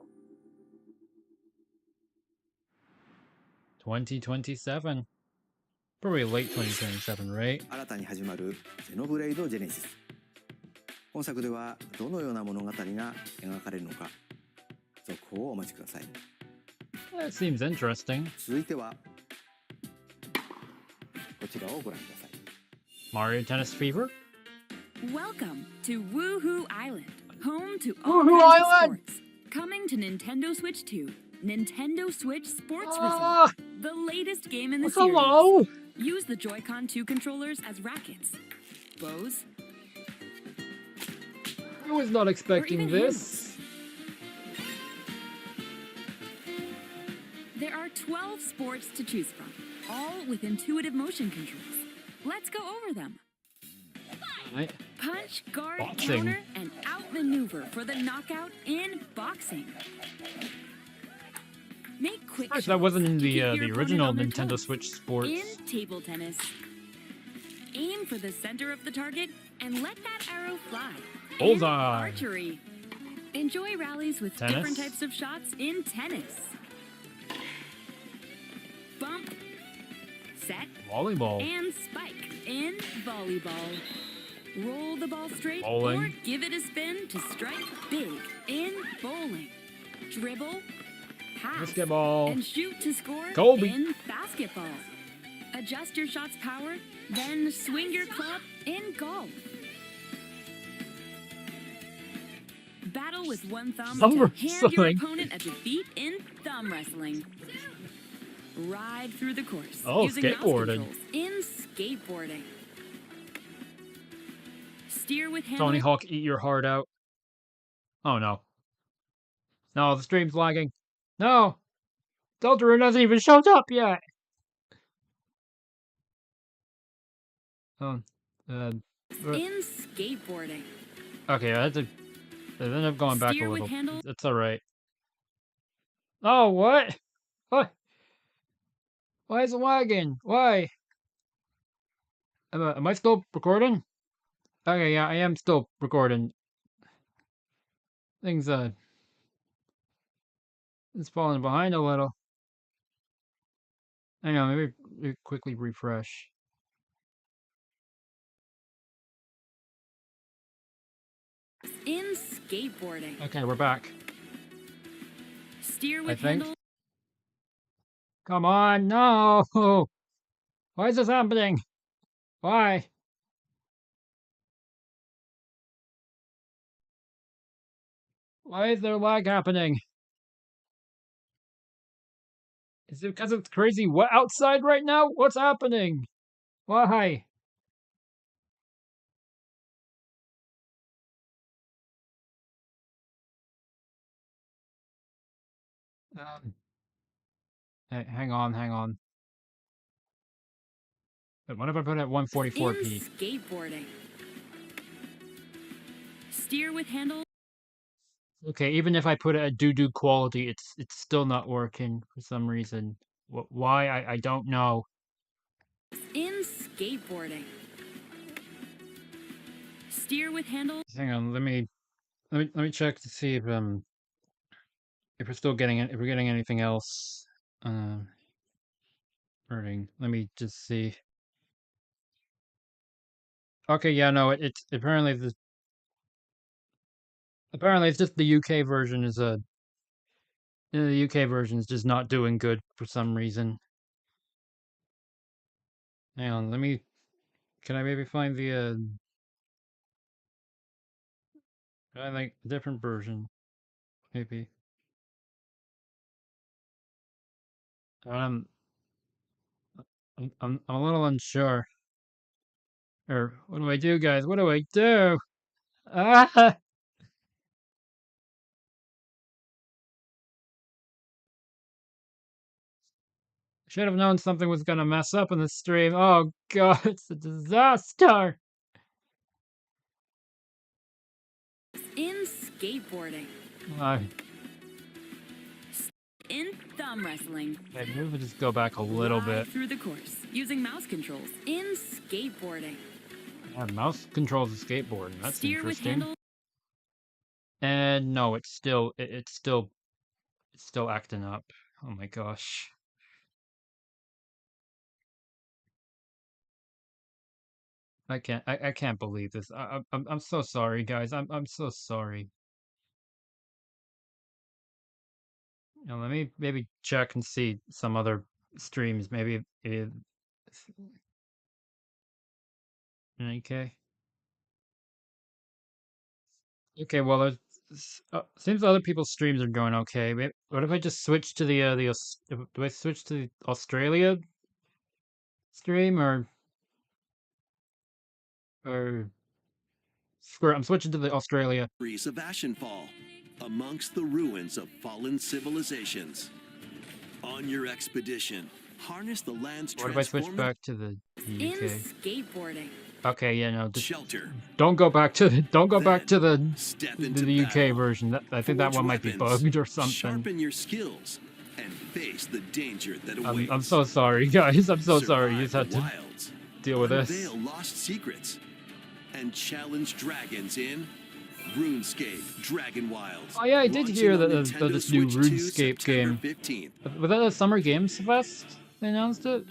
2027. Probably late 2027, right? 新たに始まるゼノブレイド・ジェネシス。本作ではどのような物語が描かれるのか、続報をお待ちください。 That seems interesting. 続いてはこちらをご覧ください。 Mario Tennis Fever? Welcome to Woohoo Island, home to all Woohoo kinds Island! of sports. Coming to Nintendo Switch 2, Nintendo Switch Sports Ah! Resort, the latest game in the Hello! series. Use the Joy-Con 2 controllers as rackets, bows, I was not expecting even this. There are 12 sports to choose from, all with intuitive motion controls. Let's go over them. Right. Punch, guard, Boxing. counter, and outmaneuver for the knockout in boxing. Make quick Surprised that wasn't in shots to the keep your the opponent original on their Nintendo toes. Switch Sports. In table tennis, aim for the center of the target and let that arrow fly. Bullseye. In archery, enjoy rallies with Tennis. different types of shots in tennis. Bump, set, Volleyball. and spike in volleyball. Roll the ball straight Bowling. or give it a spin to strike big in bowling. Dribble, pass, Basketball. and shoot to score Kobe. in basketball. Adjust your shot's power, then swing your club in golf. Battle with one thumb Thumb to hand your wrestling. opponent a defeat in thumb wrestling. Ride through the course Oh, using mouse skateboarding. controls in skateboarding. Steer with hand. Tony Hawk, eat your heart out. Oh no. No, the stream's lagging. No! Deltarune hasn't even showed up yet! Oh, In skateboarding. okay, I had to end up going back a Steer with little. handle. It's alright. Oh, what? What? Why is it lagging? Why? Am I still recording? Okay, yeah, I am still recording. Things, it's falling behind a little. I know, maybe quickly refresh. In skateboarding. Okay, we're back. Steer I with think. handle. Come on, no! Why is this happening? Why? Why is there lag happening? Is it because it's crazy what outside right now? What's happening? Why? Hey, hang on. Wait, what if I put it at 144p? In skateboarding. Steer with handle. Okay, even if I put it at doo-doo quality, it's still not working for some reason. Why? I don't know. In skateboarding. Steer with handle. Hang on, let me check to see if we're still getting it, if we're getting anything else. Hurting. Let me just see. Okay, yeah, no, it's apparently it's just the UK version is the UK version is just not doing good for some reason. Hang on, can I maybe find I like a different version, maybe. Um, I'm a little unsure. Or what do I do, guys? What do I do? Ah! Should have known something was gonna mess up in the stream. Oh god, it's a disaster. In skateboarding. Uh, In thumb wrestling. okay, maybe we'll just go back a little Glide bit. through the course using mouse controls. In skateboarding. Yeah, mouse controls the skateboard. That's Steer with interesting. handle. And no, it's still acting up. Oh my gosh. I can't believe this. I'm so sorry, guys. I'm so sorry. Let me maybe check and see some other streams. Maybe okay. Okay, well, seems other people's streams are going okay. What if I just switch to do I switch to the Australia stream or screw it, I'm switching to the Australia. Of Ashenfall, amongst the ruins of fallen civilizations. On your expedition, harness the land's What if I switch back to the In UK? skateboarding. Okay, yeah, no, just Shelter. don't go back to the Step into the UK battle. version. I think that Forge one might be weapons, bugged or something. Sharpen your skills and face the danger that awaits. I'm so sorry, guys. I'm so sorry. You just had to Wilds. deal with this. Unveil lost secrets and challenge dragons in RuneScape Dragon Wilds. Oh yeah, I did hear that Launching on this Nintendo new Switch 2, RuneScape September game. 15th. Was that a Summer Games Fest? They announced it.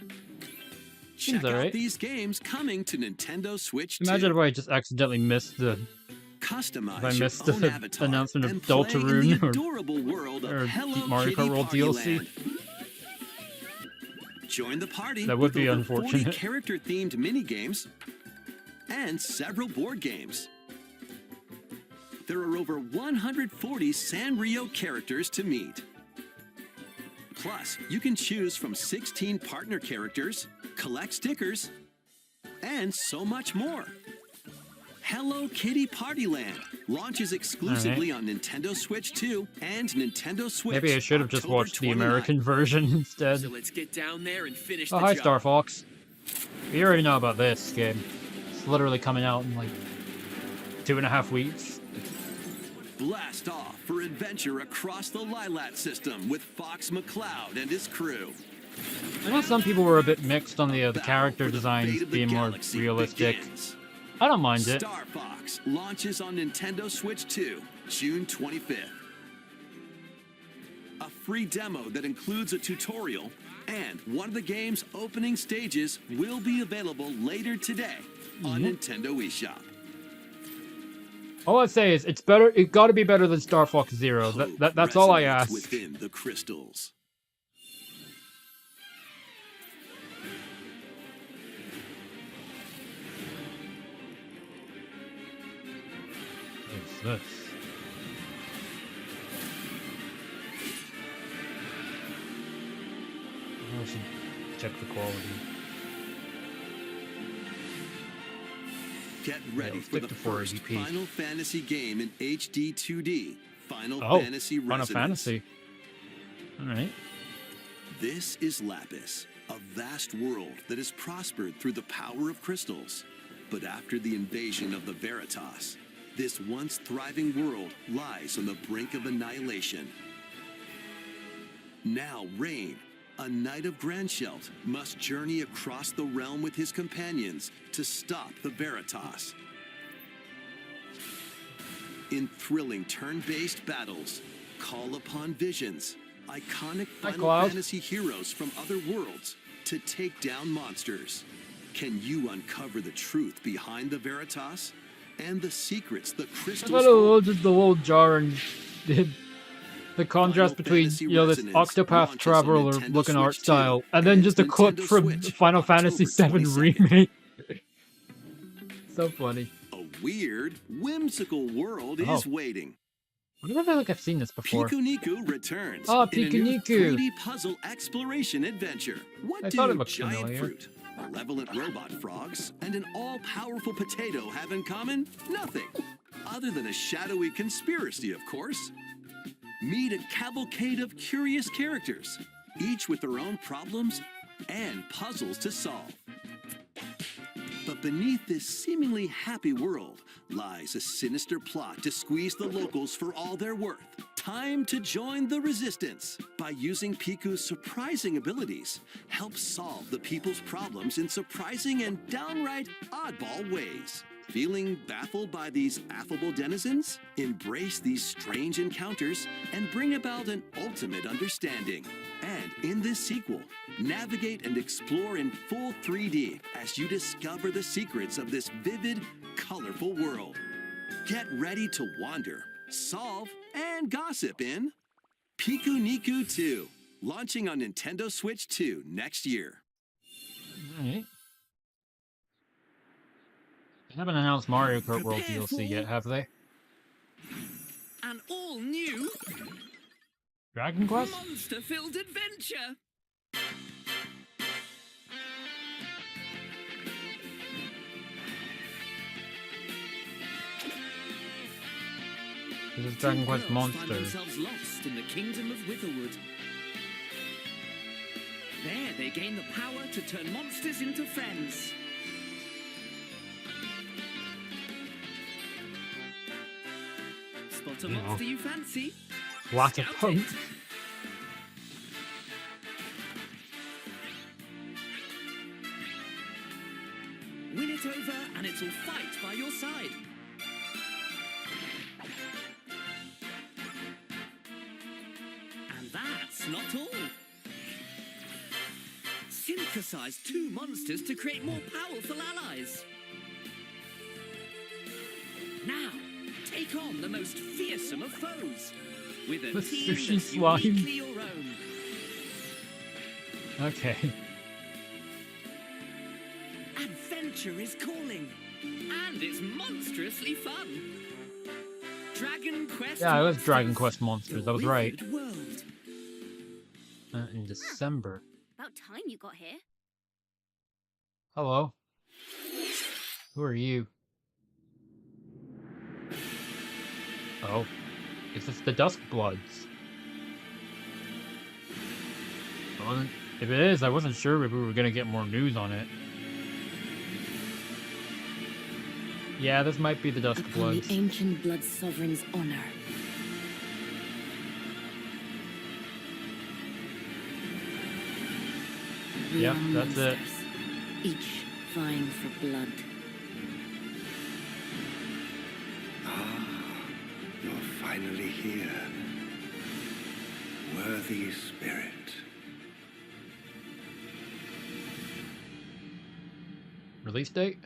Seems Check out alright. these games coming to Nintendo Switch 2. Imagine if I just accidentally missed the Customize if I your missed own the avatar announcement and of play in the Deltarune adorable world of or Hello Mario Kitty Kart World Party DLC. Land. Join the party That would with be over 40 unfortunate. character-themed mini-games and several board games. There are over 140 Sanrio characters to meet. Plus, you can choose from 16 partner characters, collect stickers, and so much more. Hello Kitty Party Land launches exclusively on Nintendo Switch 2 and Nintendo Switch. Maybe I should have just October watched the 29th. American version instead. So let's get down there and finish Oh, the hi, job. Star Fox. We already know about this game. It's literally coming out in like 2.5 weeks. Blast off for adventure across the Lilat system with Fox McCloud and his crew. I know some people were a bit mixed on the character Fate designs of the being more galaxy realistic. begins. I don't mind it. Star Fox launches on Nintendo Switch 2, June 25th. A free demo that includes a tutorial and one of the game's opening stages will be available later today on Nintendo eShop. All I say is it's better. It got to be better than Star Fox Zero. That's all I Resonates ask. Within the crystals. What's this? I should check the quality. Get ready let's for stick the to first 480p. Final Fantasy game in HD 2D. Final Oh, Fantasy Final Resonance. Fantasy. All right. This is Lapis, a vast world that has prospered through the power of crystals. But after the invasion of the Veritas, this once thriving world lies on the brink of annihilation. Now Rain, a knight of Grandshelt, must journey across the realm with his companions to stop the Veritas. In thrilling turn-based battles, call upon visions iconic Hi, Final Cloud. Fantasy heroes from other worlds to take down monsters. Can you uncover the truth behind the Veritas and the secrets the I crystals thought it hold? was just a little jarring. The contrast between, Fantasy you know, this Resonance Octopath launches on Traveler Nintendo looking art Switch 2 style, and then and just a clip Nintendo from Switch, Final Fantasy October VII 22nd. Remake. So funny. A weird, whimsical world Oh. is waiting. I don't feel like I've seen this before. Piku Niku returns Oh, in a Piku new Niku. 3D puzzle exploration adventure. What I do thought it looked giant familiar. fruit, malevolent robot frogs, and an all-powerful potato have in common? Nothing. Other than a shadowy conspiracy, of course. Meet a cavalcade of curious characters, each with their own problems and puzzles to solve. But beneath this seemingly happy world lies a sinister plot to squeeze the locals for all they're worth. Time to join the resistance by using Piku's surprising abilities. Help solve the people's problems in surprising and downright oddball ways. Feeling baffled by these affable denizens? Embrace these strange encounters and bring about an ultimate understanding. And in this sequel, navigate and explore in full 3D as you discover the secrets of this vivid, colorful world. Get ready to wander, solve, and gossip in Piku Niku 2, launching on Nintendo Switch 2 next year. Alright. They haven't announced Mario Kart World Prepare DLC for- yet, have they? An all-new Dragon Quest? monster-filled adventure. This is Dragon Quest Two girls find Monsters. themselves lost in the kingdom of Witherwood. There, they gain the power to turn monsters into friends. Spot a No. monster you fancy? Lots of Scout punk. it. Win it over, and it'll fight by your side. And that's not all. Synthesize two monsters to create more powerful allies. Now, take on the most fearsome of foes with a The team sushi that's slime. uniquely your own. Okay. Adventure is calling, and it's monstrously fun. Dragon Quest. Yeah, it was Monsters, Dragon Quest Monsters, the I was right. Withered World. In December. About time you got here. Hello. Who are you? Oh. Is this the Dusk Bloods? Well, if it is, I wasn't sure if we were gonna get more news on it. Yeah, this might be the Dusk Upon Bloods. the ancient blood sovereign's honor. We Yep, are that's it. monsters, each vying for blood. You're finally here. Worthy spirit. Release date?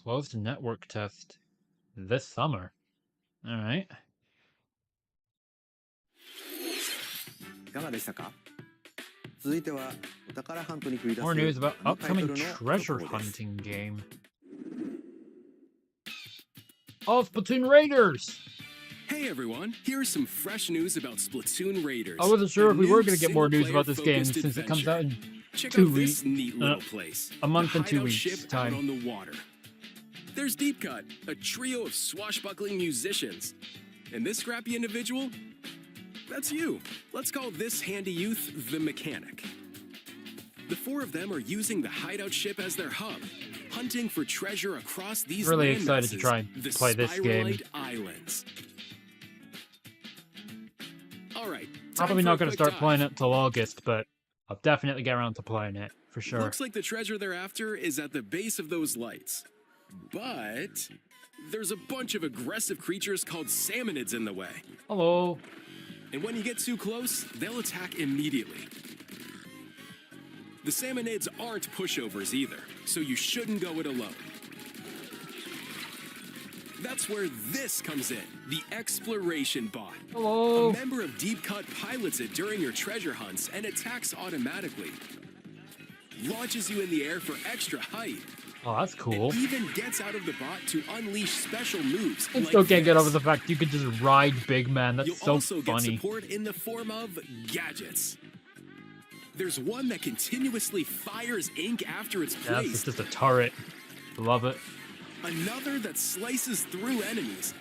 Closed network test this summer. Alright. いかがでしたか？続いてはお宝ハントに繰り出す More news about あのタイト upcoming ルの treasure 続報です。 hunting game. Oh, Splatoon Raiders! Hey everyone, here's some fresh news about Splatoon Raiders. I wasn't sure a if we new were going to get more news about this game single-player-focused since it comes out in Check 2 out weeks. this neat little place. A month the and 2 hideout weeks ship out time. on the water. There's Deep Cut, a trio of swashbuckling musicians. And this scrappy individual? That's you. Let's call this handy youth the mechanic. The four of them are using the hideout ship as their hub, hunting for treasure across these Really land excited to masses, try and the play this game. Spiralite Islands. All right. Probably time not for a going to quick start dive. playing it till August, but I'll definitely get around to playing it, for sure. Looks like the treasure they're after is at the base of those lights. But there's a bunch of aggressive creatures called salmonids in the way. Hello. And when you get too close, they'll attack immediately. The salmonids aren't pushovers either, so you shouldn't go it alone. That's where this comes in, the exploration bot. Hello. A member of Deep Cut pilots it during your treasure hunts and attacks automatically. Launches you in the air for extra height. Oh, that's cool. It even gets out of the bot to unleash special moves. I like still can't get this. over the fact you could just ride Big Man. That's You'll so also funny. get support in the form of gadgets. There's one that continuously fires ink after it's Yeah, placed. it's just a turret. Love it. Another that slices through enemies.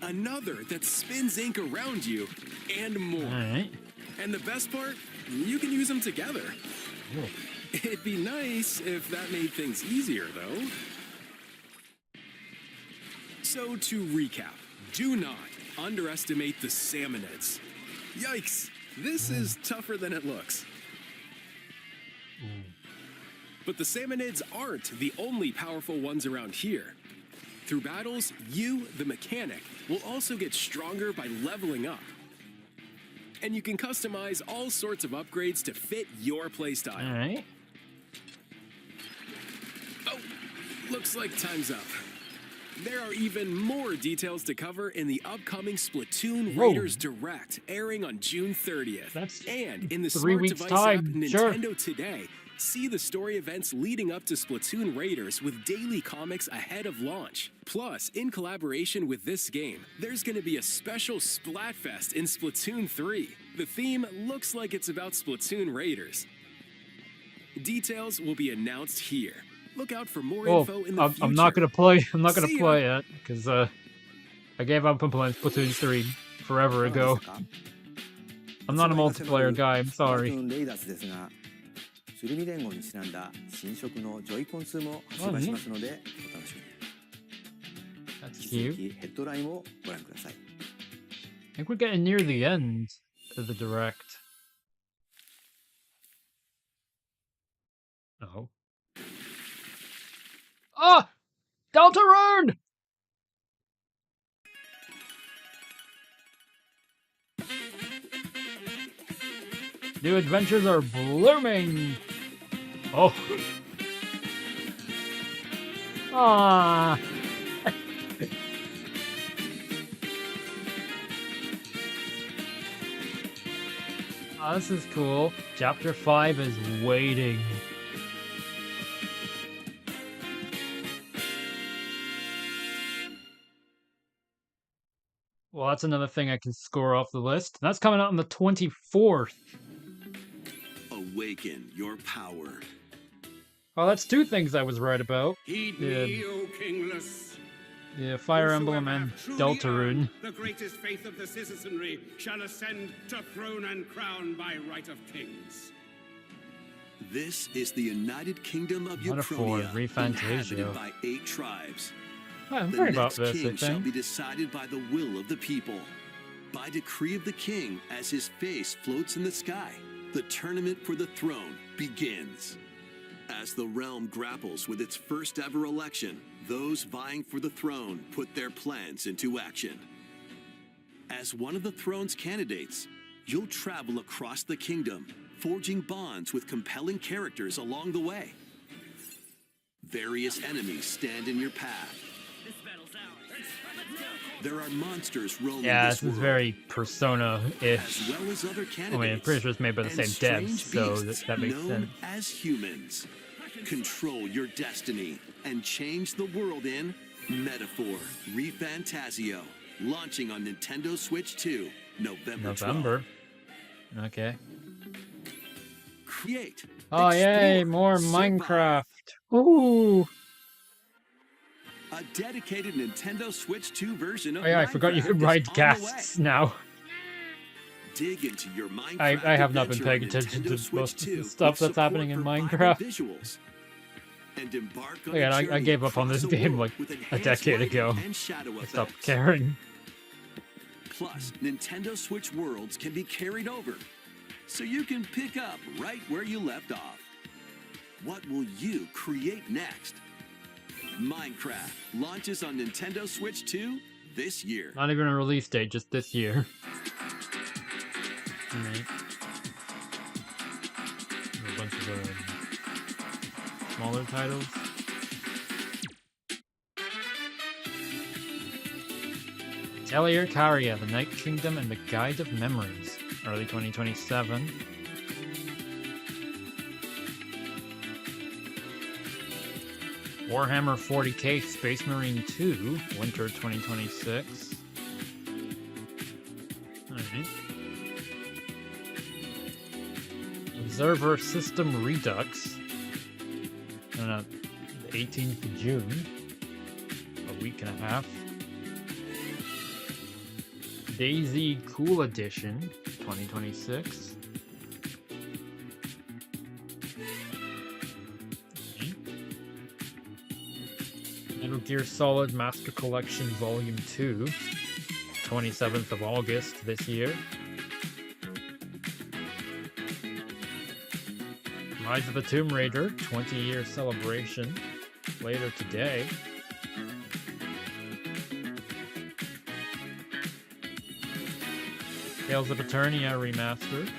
Another that spins ink around you, and more. Alright. And the best part, you can use them together. Cool. It'd be nice if that made things easier, though. So to recap, do not underestimate the salmonids. Yikes, this is tougher than it looks. But the salmonids aren't the only powerful ones around here. Through battles, you, the mechanic, will also get stronger by leveling up. And you can customize all sorts of upgrades to fit your playstyle. Alright. Oh, looks like time's up. There are even more details to cover in the upcoming Splatoon Whoa. Raiders Direct, airing on June 30th. That's and in the 3 Smart weeks' Device time. app Sure. Nintendo Today, see the story events leading up to Splatoon Raiders with daily comics ahead of launch. Plus, in collaboration with this game, there's going to be a special Splatfest in Splatoon 3. The theme looks like it's about Splatoon Raiders. Details will be announced here. Look out for more info in the future. I'm not gonna play. I'm not gonna See ya. play it because I gave up on playing Splatoon 3 forever ago. I'm not a multiplayer guy. I'm sorry. レイダースですが、スルミ連合にちなんだ新色のジョイコン2も発売しますのでお楽しみに。 That's 引き続 cute. きヘッドラインをご覧ください。 I think we're getting near the end of the direct. Oh. Ah! Deltarune! New adventures are blooming! Oh. Ah. Oh, this is cool. Chapter 5 is waiting. Well, that's another thing I can score off the list. That's coming out on the 24th. Awaken your power. Oh, that's two things I was right about. Heed me, O kingless. Yeah, Fire Emblem and Deltarune. The greatest faith of the citizenry shall ascend to throne and crown by right of kings. This is the United Kingdom of What a Ukraine, Ford, Refantasio. inhabited by 8 tribes. I'm The right about next this, I king shall think. be decided by the will of the people. By decree of the king, as his face floats in the sky, the tournament for the throne begins. As the realm grapples with its first ever election, those vying for the throne put their plans into action. As one of the throne's candidates, you'll travel across the kingdom, forging bonds with compelling characters along the way. Various enemies stand in your path. There are monsters roaming Yeah, this this is world, very Persona-ish. as well as other I candidates. mean, I'm pretty sure it's made by the and same devs, strange so beasts that makes known sense. as humans. Control your destiny and change the world in Metaphor Refantasio, launching on Nintendo Switch 2, November 12th. November. Okay. Create. Oh, yay, explore, more survive. Minecraft. Ooh. A dedicated Nintendo Switch 2 version of Oh, yeah, I forgot you Minecraft could is ride on the ghasts now. Dig into your Minecraft I have not been adventure paying on attention Nintendo to Switch most of 2 the stuff with that's happening in support for Minecraft. vibrant visuals. And embark on Again, a I journey gave up on across this the game world like with a enhanced decade lighting ago. and shadow I stopped effects. caring. Plus, Nintendo Switch worlds can be carried over, so you can pick up right where you left off. What will you create next? Minecraft launches on Nintendo Switch 2 this year. Not even a release date, just this year. Alright. A bunch of smaller titles. Atelier Caria, The Night Kingdom and the Guide of Memories. Early 2027. Warhammer 40k Space Marine 2, Winter 2026. Alright. Observer System Redux. The 18th of June. A week and a half. Daisy Cool Edition 2026. Metal Gear Solid Master Collection Volume 2, 27th of August this year. Rise of the Tomb Raider 20-year celebration later today. Tales of Eternia Remastered.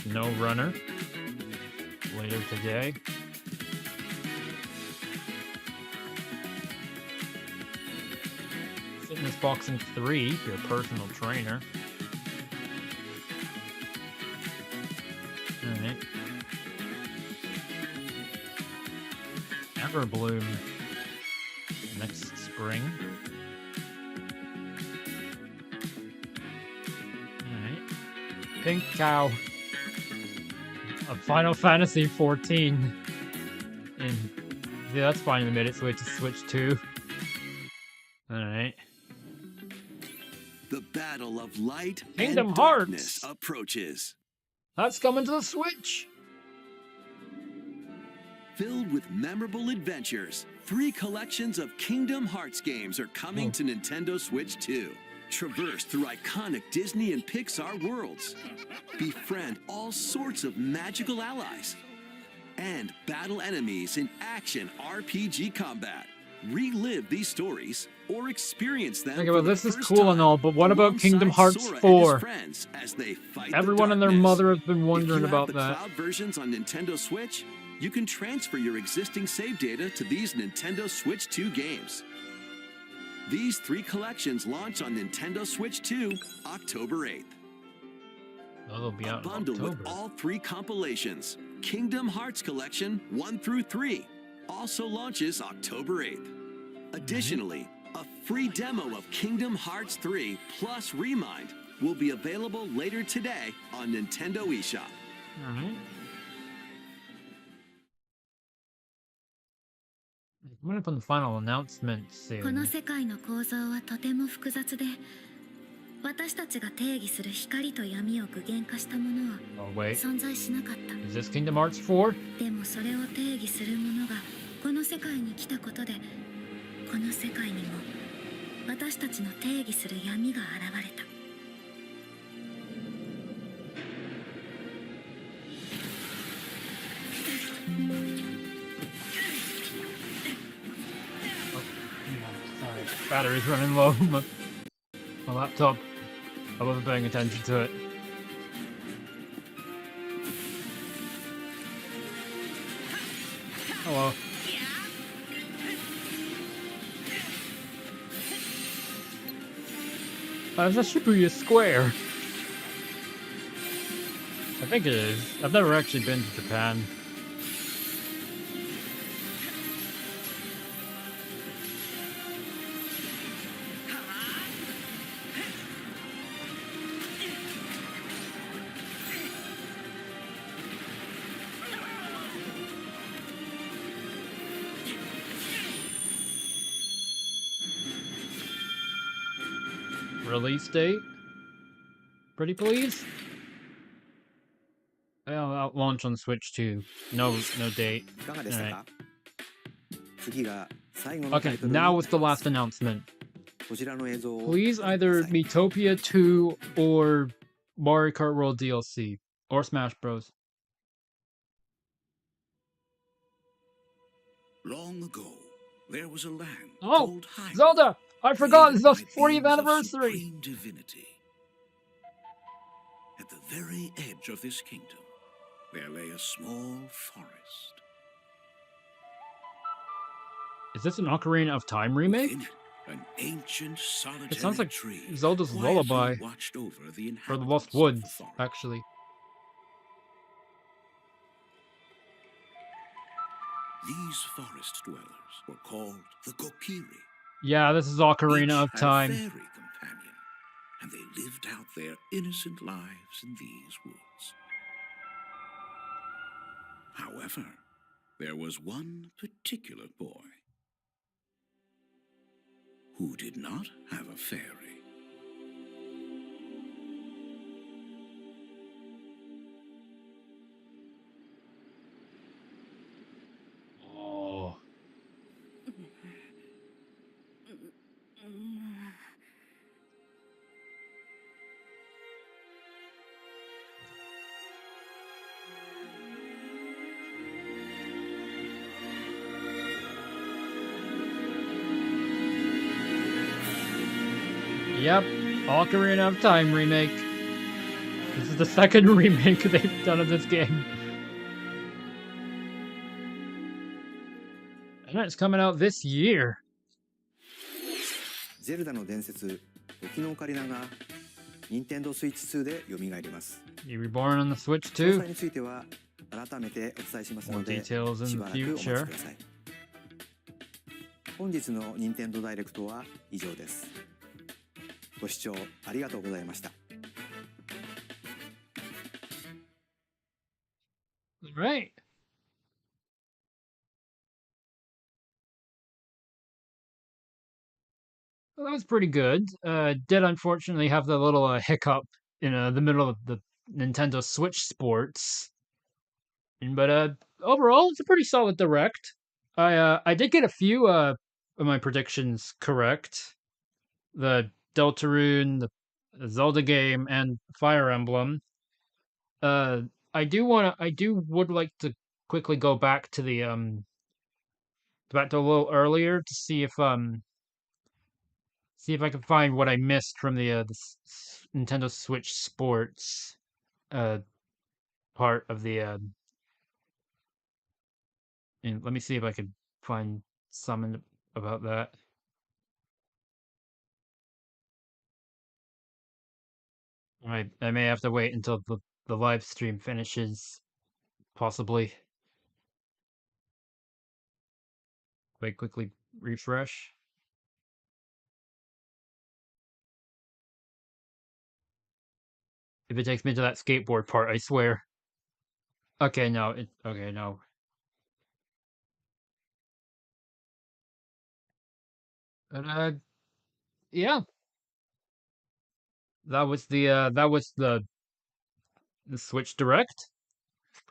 Snow Runner later today. Fitness Boxing 3, your personal trainer. Alright. Everbloom next spring. Alright. Pink Cow. A Final Fantasy 14. And yeah, that's finally made its way to Switch 2. Alright. The battle of light Kingdom and Hearts darkness approaches. That's coming to the Switch. Filled with memorable adventures, 3 collections of Kingdom Hearts games are coming to Nintendo Switch 2. Traverse through iconic Disney and Pixar worlds. Befriend all sorts of magical allies. And battle enemies in action RPG combat. Relive these stories or experience them. Okay, well, this is cool and all, but what about Kingdom Hearts 4? Everyone and their mother has been wondering about that. If you have the cloud versions on Nintendo Switch, you can transfer your existing save data to these Nintendo Switch 2 games. These 3 collections launch on Nintendo Switch 2 October 8th. Oh, they'll be out in Bundled with October. all 3 compilations. Kingdom Hearts Collection 1 through 3 also launches October 8th. Additionally, a free demo of Kingdom Hearts 3 plus Remind will be available later today on Nintendo eShop. Alright. Coming up on the final announcement この soon. 世界の構造はとても複雑で、私たちが定義する光と闇を具現化したものは Oh, wait. 存在しなかった。 Is this Kingdom Hearts 4? でもそれを定義するものがこの世界に来たことで、この世界にも私たちの定義する闇が現れた。Sorry, battery's running low. My laptop. I wasn't paying attention to it. Hello. Is that Shibuya Square? I think it is. I've never actually been to Japan. Release date? Pretty please? I'll launch on Switch 2. No date. Alright. Okay, now with the last announcement. こちらの映像を Please ご覧くだ either さい。 Miitopia 2 or Mario Kart World DLC or Smash Bros. Long ago, there was a land Oh, called Hyrule. Zelda! I forgot it's the created by 40th beings of anniversary. supreme divinity. At the very edge of this kingdom, there lay a small forest. Is this an Ocarina of Time remake? Within it, an ancient solitary It sounds like tree Zelda's quietly Lullaby. watched over the Or the inhabitants Lost of the Woods, forest. actually. These forest dwellers were called the Kokiri. Yeah, this is Ocarina Each of had Time. a fairy companion, and they lived out their innocent lives in these woods. However, there was one particular boy who did not have a fairy. Oh. Yep, Ocarina of Time remake. This is the second remake they've done of this game. And it's coming out this year. ゼルダの伝説時のオカリナが任天堂スイッチ2で蘇ります。 You reborn on the Switch 詳 too? 細については改めてお伝えしますの More で details し in ば the らくお待ち future. ください。本日の任天堂ダイレクトは以上です。ご視聴ありがとうございました。Right. Well, that was pretty good. Did unfortunately have the little hiccup in the middle of the Nintendo Switch Sports. But overall, it's a pretty solid direct. I did get a few of my predictions correct. The Deltarune, the Zelda game, and Fire Emblem. I would like to quickly go back to the back to a little earlier to see if I can find what I missed from the Nintendo Switch Sports uh part of the and let me see if I can find something about that. I may have to wait until the live stream finishes, possibly. Wait, quickly refresh. If it takes me to that skateboard part, I swear. Okay, no. Okay, no. But yeah. That was the Switch Direct.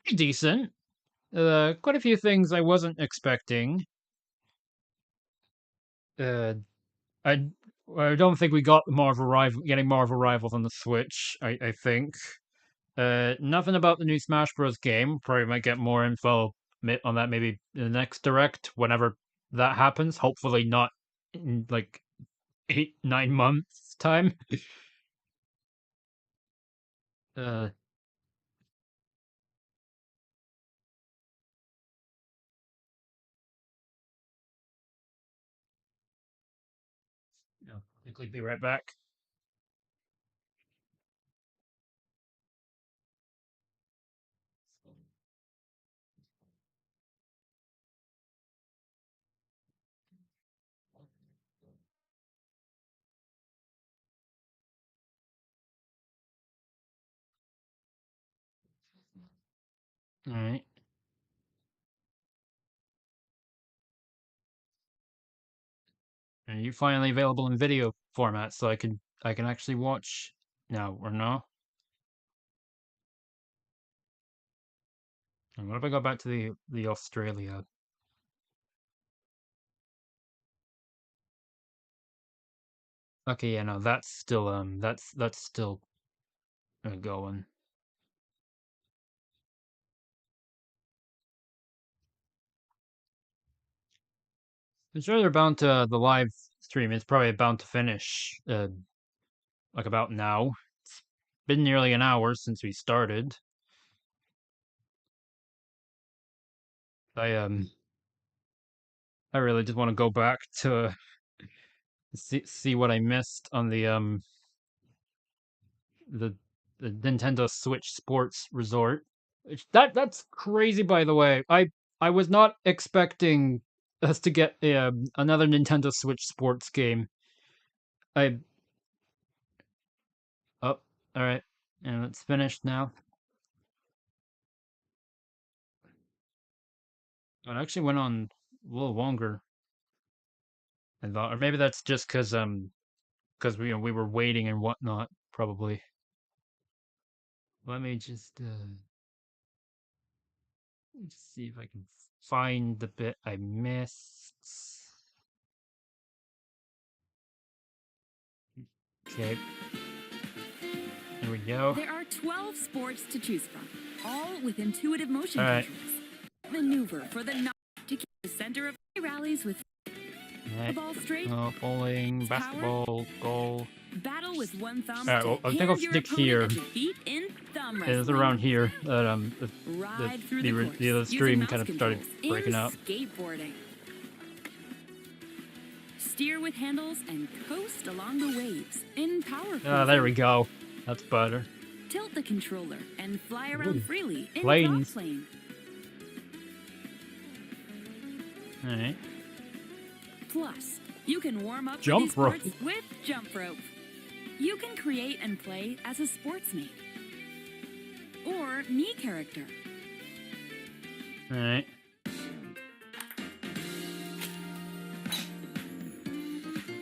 Pretty decent. Quite a few things I wasn't expecting. Uh, I I don't think we got getting Marvel Rivals on the Switch. I think. Nothing about the new Smash Bros. Game. Probably might get more info on that maybe in the next direct, whenever that happens. Hopefully not in like 8-9 months time. uh, no, quickly be right back. All right. And you finally available in video format, so I can actually watch now or no? And what if I go back to the Australia? Okay, yeah, no, that's still that's still going. I'm sure they're bound to the live stream is probably bound to finish like about now. It's been nearly an hour since we started. I really just want to go back to see what I missed on the the Nintendo Switch Sports Resort. That's crazy, by the way. I was not expecting us to get another Nintendo Switch Sports game. I oh, all right, and it's finished now. It actually went on a little longer than thought, or maybe that's just because we were waiting and whatnot. Probably. Let me just see if I can find the bit I missed. Okay. Here we go. There are 12 sports to choose from, all with intuitive motion All right. controls. Maneuver for the knob to keep the center of rallies with the ball straight. Bowling, basketball, goal. Battle with one thumb. All right, well, I think I'll stick here. It was around here that the other stream kind of started breaking up. Skateboarding. Steer with handles and coast along the waves in power. Ah, there we go. That's better. Tilt the controller and fly around freely in Planes. drop plane. All right. Plus, you can warm up Jump for these rope. sports with jump rope. You can create and play as a sportsmate or me character. All right.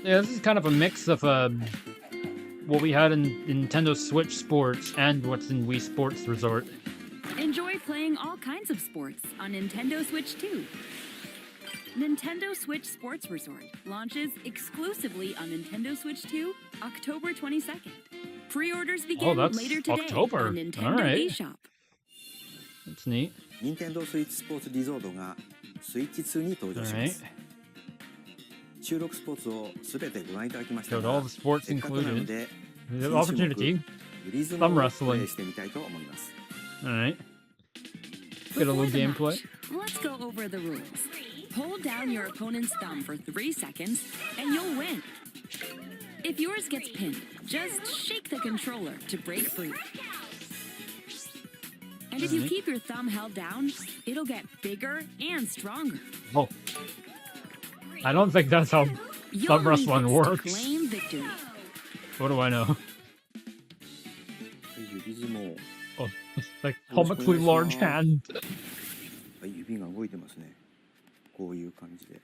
Yeah, this is kind of a mix of what we had in Nintendo Switch Sports and what's in Wii Sports Resort. Enjoy playing all kinds of sports on Nintendo Switch 2. Nintendo Switch Sports Resort launches exclusively on Nintendo Switch 2 October 22nd. Pre-orders begin that's later today October. on Nintendo All right. eShop. That's neat. 任天堂スイッチスポーツリゾートがスイッチ2に登場します Alright. 収録スポーツをすべてご覧いただきました Showed が all the sports せっかくなの included. で The 新種目 opportunity. グリズムを Thumb プレ wrestling. イしてみたいと思います Alright. Get a little Before the gameplay. match, let's go over the rules. Hold down your opponent's thumb for 3 seconds, and you'll win. If yours gets pinned, just shake the controller to break free. And if you keep your thumb held down, it'll get bigger and stronger. Oh. I don't think that's how You'll thumb need wrestling this to works. claim victory. What do I know? 指相撲 Oh, it's like comically large hand. はい指が動いてますねこういう感じでよ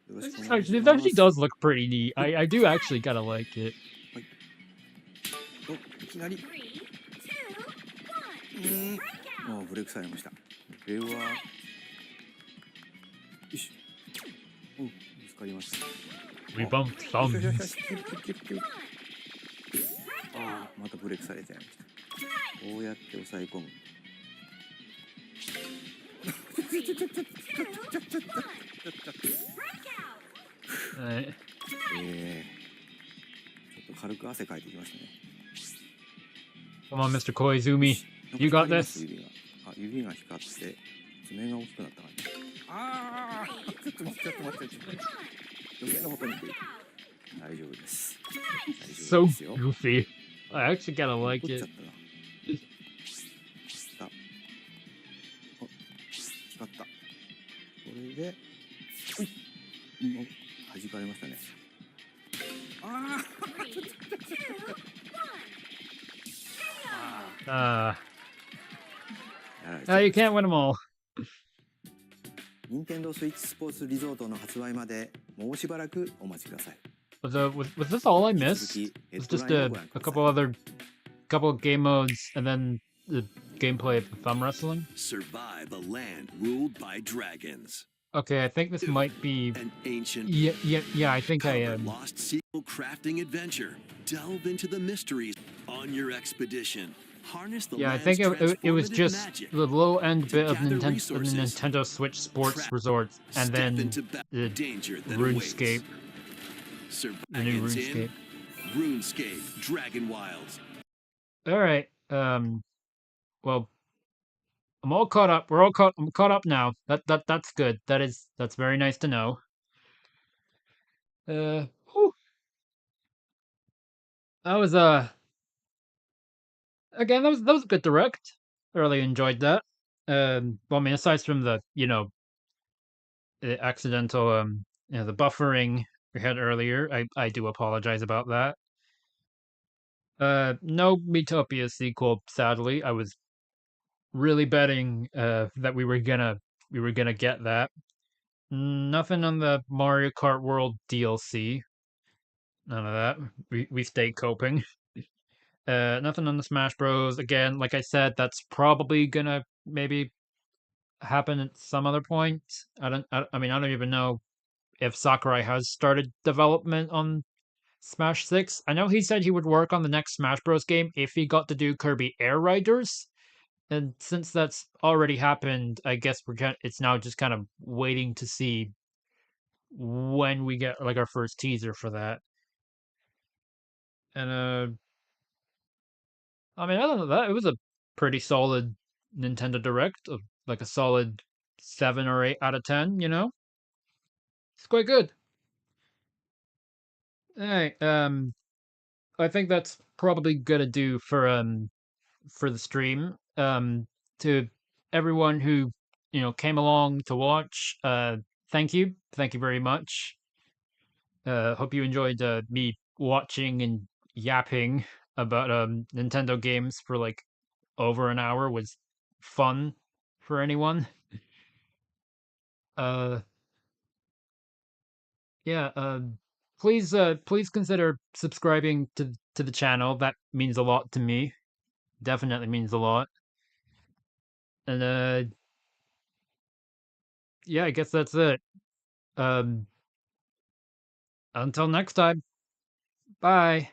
ろしくお願いし Actually, it ま actually す does look pretty neat. I do actually kind of like it. おいきなりもうブレイクされましたこれはよしおぶつかりました We bumped よし thumbs. よしよしよしキュッキュッキュッキュッああまたブレイクされちゃいましたこうやって押さえ込む Alright. ちょっと軽く汗かいてきましたね Come on, Mr. Koizumi. You got this. 指があ指が光って爪が大きくなった感じああちょっと待ってちょっと待って余計なことに出て大丈夫です大丈夫 So ですよ goofy. I actually kind of like 取っち it. ゃったなあ光ったこれでういもう弾かれましたねああ You can't win them all. 任天堂スイッチスポーツリゾートの発売までもうしばらくお待ちください Was this all I missed? It's just a couple of game modes and then the gameplay of the thumb wrestling? Survive a land ruled by dragons. Okay, I think this might be. An ancient. Yeah. I think I Power am. Lost Sequel crafting adventure. Delve into the mysteries on your expedition. Harness the Yeah, I land's think it was transformative just magic. the low end To bit of gather the resources, Nintendo Switch Sports craft, Resort, and step then into the danger that RuneScape, awaits. the new Dragons in RuneScape. RuneScape Dragon Wilds. All right. Well, I'm all caught up. I'm caught up now. That's good. That's very nice to know. Whew. That was again that was a good direct. I really enjoyed that. Well, I mean, aside from the the accidental the buffering we had earlier, I do apologize about that. No Metopia sequel, sadly. I was really betting that we were gonna get that. Nothing on the Mario Kart World DLC. None of that. We stay coping. Nothing on the Smash Bros. Again, like I said, that's probably gonna maybe happen at some other point. I mean, I don't even know if Sakurai has started development on Smash 6. I know he said he would work on the next Smash Bros. Game if he got to do Kirby Air Riders. And since that's already happened, I guess it's now just kind of waiting to see when we get like our first teaser for that. And I mean, other than that, it was a pretty solid Nintendo Direct, like a solid 7 or 8 out of 10. It's quite good. All right, I think that's probably gonna do for the stream. To everyone who came along to watch, thank you very much. Hope you enjoyed me watching and yapping about Nintendo games for like over an hour. Was fun for anyone. Uh, yeah. Please consider subscribing to the channel. That means a lot to me. Definitely means a lot. And yeah, I guess that's it. Um, until next time. Bye.